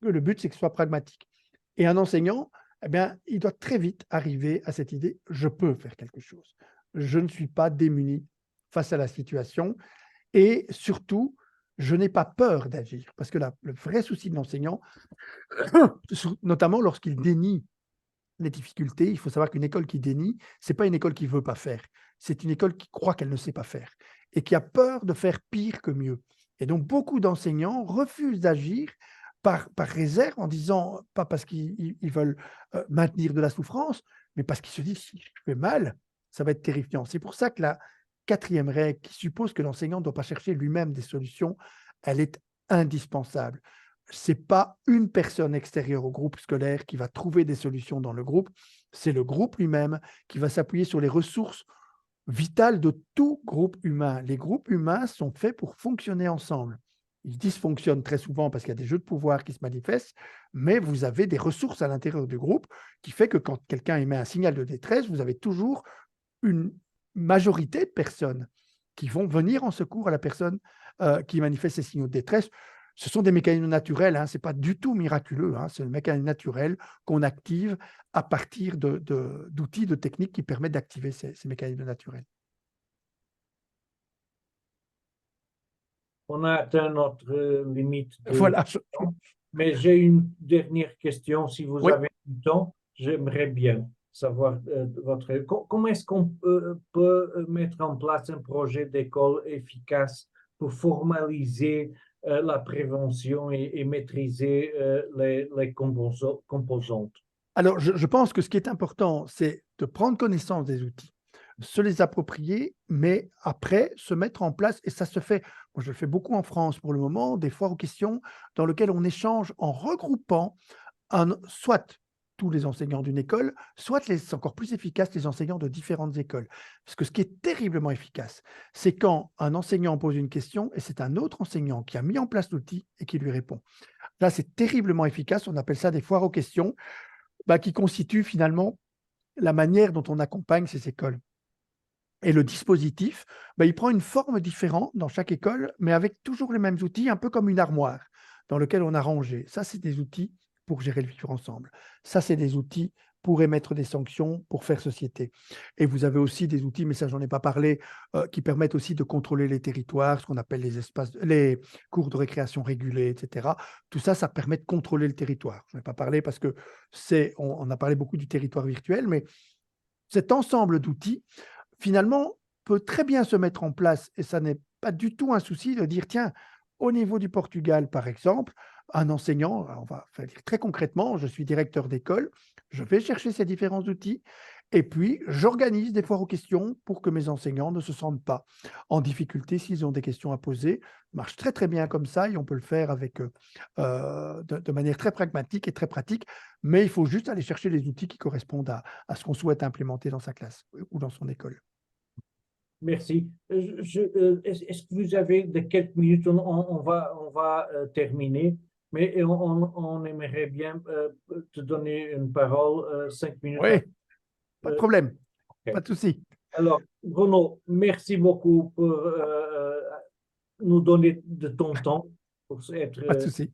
Speaker 3: Le but, c'est que ce soit pragmatique. Et un enseignant, eh bien, il doit très vite arriver à cette idée, je peux faire quelque chose. Je ne suis pas démuni face à la situation. Et surtout, je n'ai pas peur d'agir. Parce que le vrai souci de l'enseignant, notamment lorsqu'il dénie les difficultés, il faut savoir qu'une école qui dénie, ce n'est pas une école qui ne veut pas faire. C'est une école qui croit qu'elle ne sait pas faire et qui a peur de faire pire que mieux. Et donc, beaucoup d'enseignants refusent d'agir par réserve en disant, pas parce qu'ils veulent maintenir de la souffrance, mais parce qu'ils se disent, si je fais mal, ça va être terrifiant. C'est pour ça que la 4e règle, qui suppose que l'enseignant ne doit pas chercher lui-même des solutions, elle est indispensable. Ce n'est pas une personne extérieure au groupe scolaire qui va trouver des solutions dans le groupe, c'est le groupe lui-même qui va s'appuyer sur les ressources vitales de tout groupe humain. Les groupes humains sont faits pour fonctionner ensemble. Ils dysfonctionnent très souvent parce qu'il y a des jeux de pouvoir qui se manifestent, mais vous avez des ressources à l'intérieur du groupe qui fait que quand quelqu'un émet un signal de détresse, vous avez toujours une majorité de personnes qui vont venir en secours à la personne qui manifeste ces signaux de détresse. Ce sont des mécanismes naturels, hein, ce n'est pas du tout miraculeux, hein, c'est un mécanisme naturel qu'on active à partir d'outils, de techniques qui permettent d'activer ces mécanismes naturels.
Speaker 1: On a atteint notre limite de
Speaker 3: Voilà.
Speaker 1: temps, mais j'ai une dernière question. Si vous
Speaker 3: Oui.
Speaker 1: avez du temps, j'aimerais bien savoir comment est-ce qu'on peut mettre en place un projet d'école efficace pour formaliser la prévention et maîtriser les composantes.
Speaker 3: Alors, je pense que ce qui est important, c'est de prendre connaissance des outils, se les approprier, mais après, se mettre en place, et ça se fait, moi je le fais beaucoup en France pour le moment, des foires aux questions dans lesquelles on échange en regroupant soit tous les enseignants d'une école, soit c'est encore plus efficace, les enseignants de différentes écoles. Parce que ce qui est terriblement efficace, c'est quand un enseignant pose une question et c'est un autre enseignant qui a mis en place l'outil et qui lui répond. Là, c'est terriblement efficace. On appelle ça des foires aux questions, qui constituent finalement la manière dont on accompagne ces écoles. Et le dispositif, il prend une forme différente dans chaque école, mais avec toujours les mêmes outils, un peu comme une armoire dans laquelle on a rangé. Ça, c'est des outils pour gérer le vivre ensemble. Ça, c'est des outils pour émettre des sanctions, pour faire société. Et vous avez aussi des outils, mais ça, j'en ai pas parlé, qui permettent aussi de contrôler les territoires, ce qu'on appelle les cours de récréation régulés, etc. Tout ça, ça permet de contrôler le territoire. Je n'en ai pas parlé parce que on a parlé beaucoup du territoire virtuel, mais cet ensemble d'outils, finalement, peut très bien se mettre en place, et ça n'est pas du tout un souci de dire, tiens, au niveau du Portugal, par exemple, un enseignant, on va faire dire très concrètement, je suis directeur d'école, je vais chercher ces différents outils, et puis j'organise des foires aux questions pour que mes enseignants ne se sentent pas en difficulté s'ils ont des questions à poser. Ça marche très très bien comme ça, et on peut le faire avec, de manière très pragmatique et très pratique, mais il faut juste aller chercher les outils qui correspondent à ce qu'on souhaite implémenter dans sa classe ou dans son école.
Speaker 1: Merci. Est-ce que vous avez de quelques minutes, on va terminer, mais on aimerait bien te donner une parole, 5 minutes.
Speaker 3: Oui, pas de problème,
Speaker 1: Ok.
Speaker 3: pas de souci.
Speaker 1: Alors, Bruno, merci beaucoup pour nous donner de ton temps. Pour être,
Speaker 3: Pas de souci.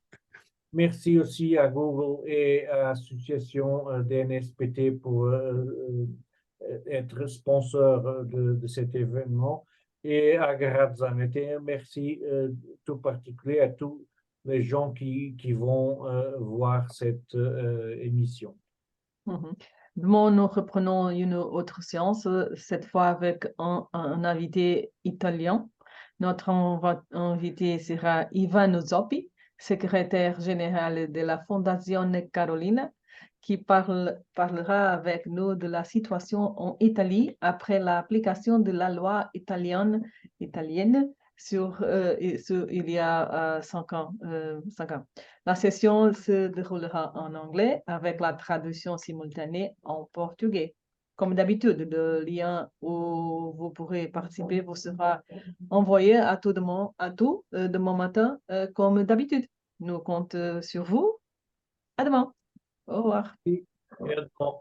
Speaker 1: merci aussi à Google et à l'association DNSPT pour être sponsor de cet événement. Et à Grazzanet. Merci tout particulier à tous les gens qui vont voir cette émission.
Speaker 2: Demain, nous reprenons une autre séance, cette fois avec un invité italien. Notre invité sera Ivano Zoppi, secrétaire général de la Fondazione Carolina, qui parlera avec nous de la situation en Italie après l'application de la loi italienne il y a 5 ans. La session se déroulera en anglais avec la traduction simultanée en portugais. Comme d'habitude, le lien où vous pourrez participer vous sera envoyé à tout demain matin, comme d'habitude. Nous comptons sur vous. À demain. Au revoir.
Speaker 1: Et à demain.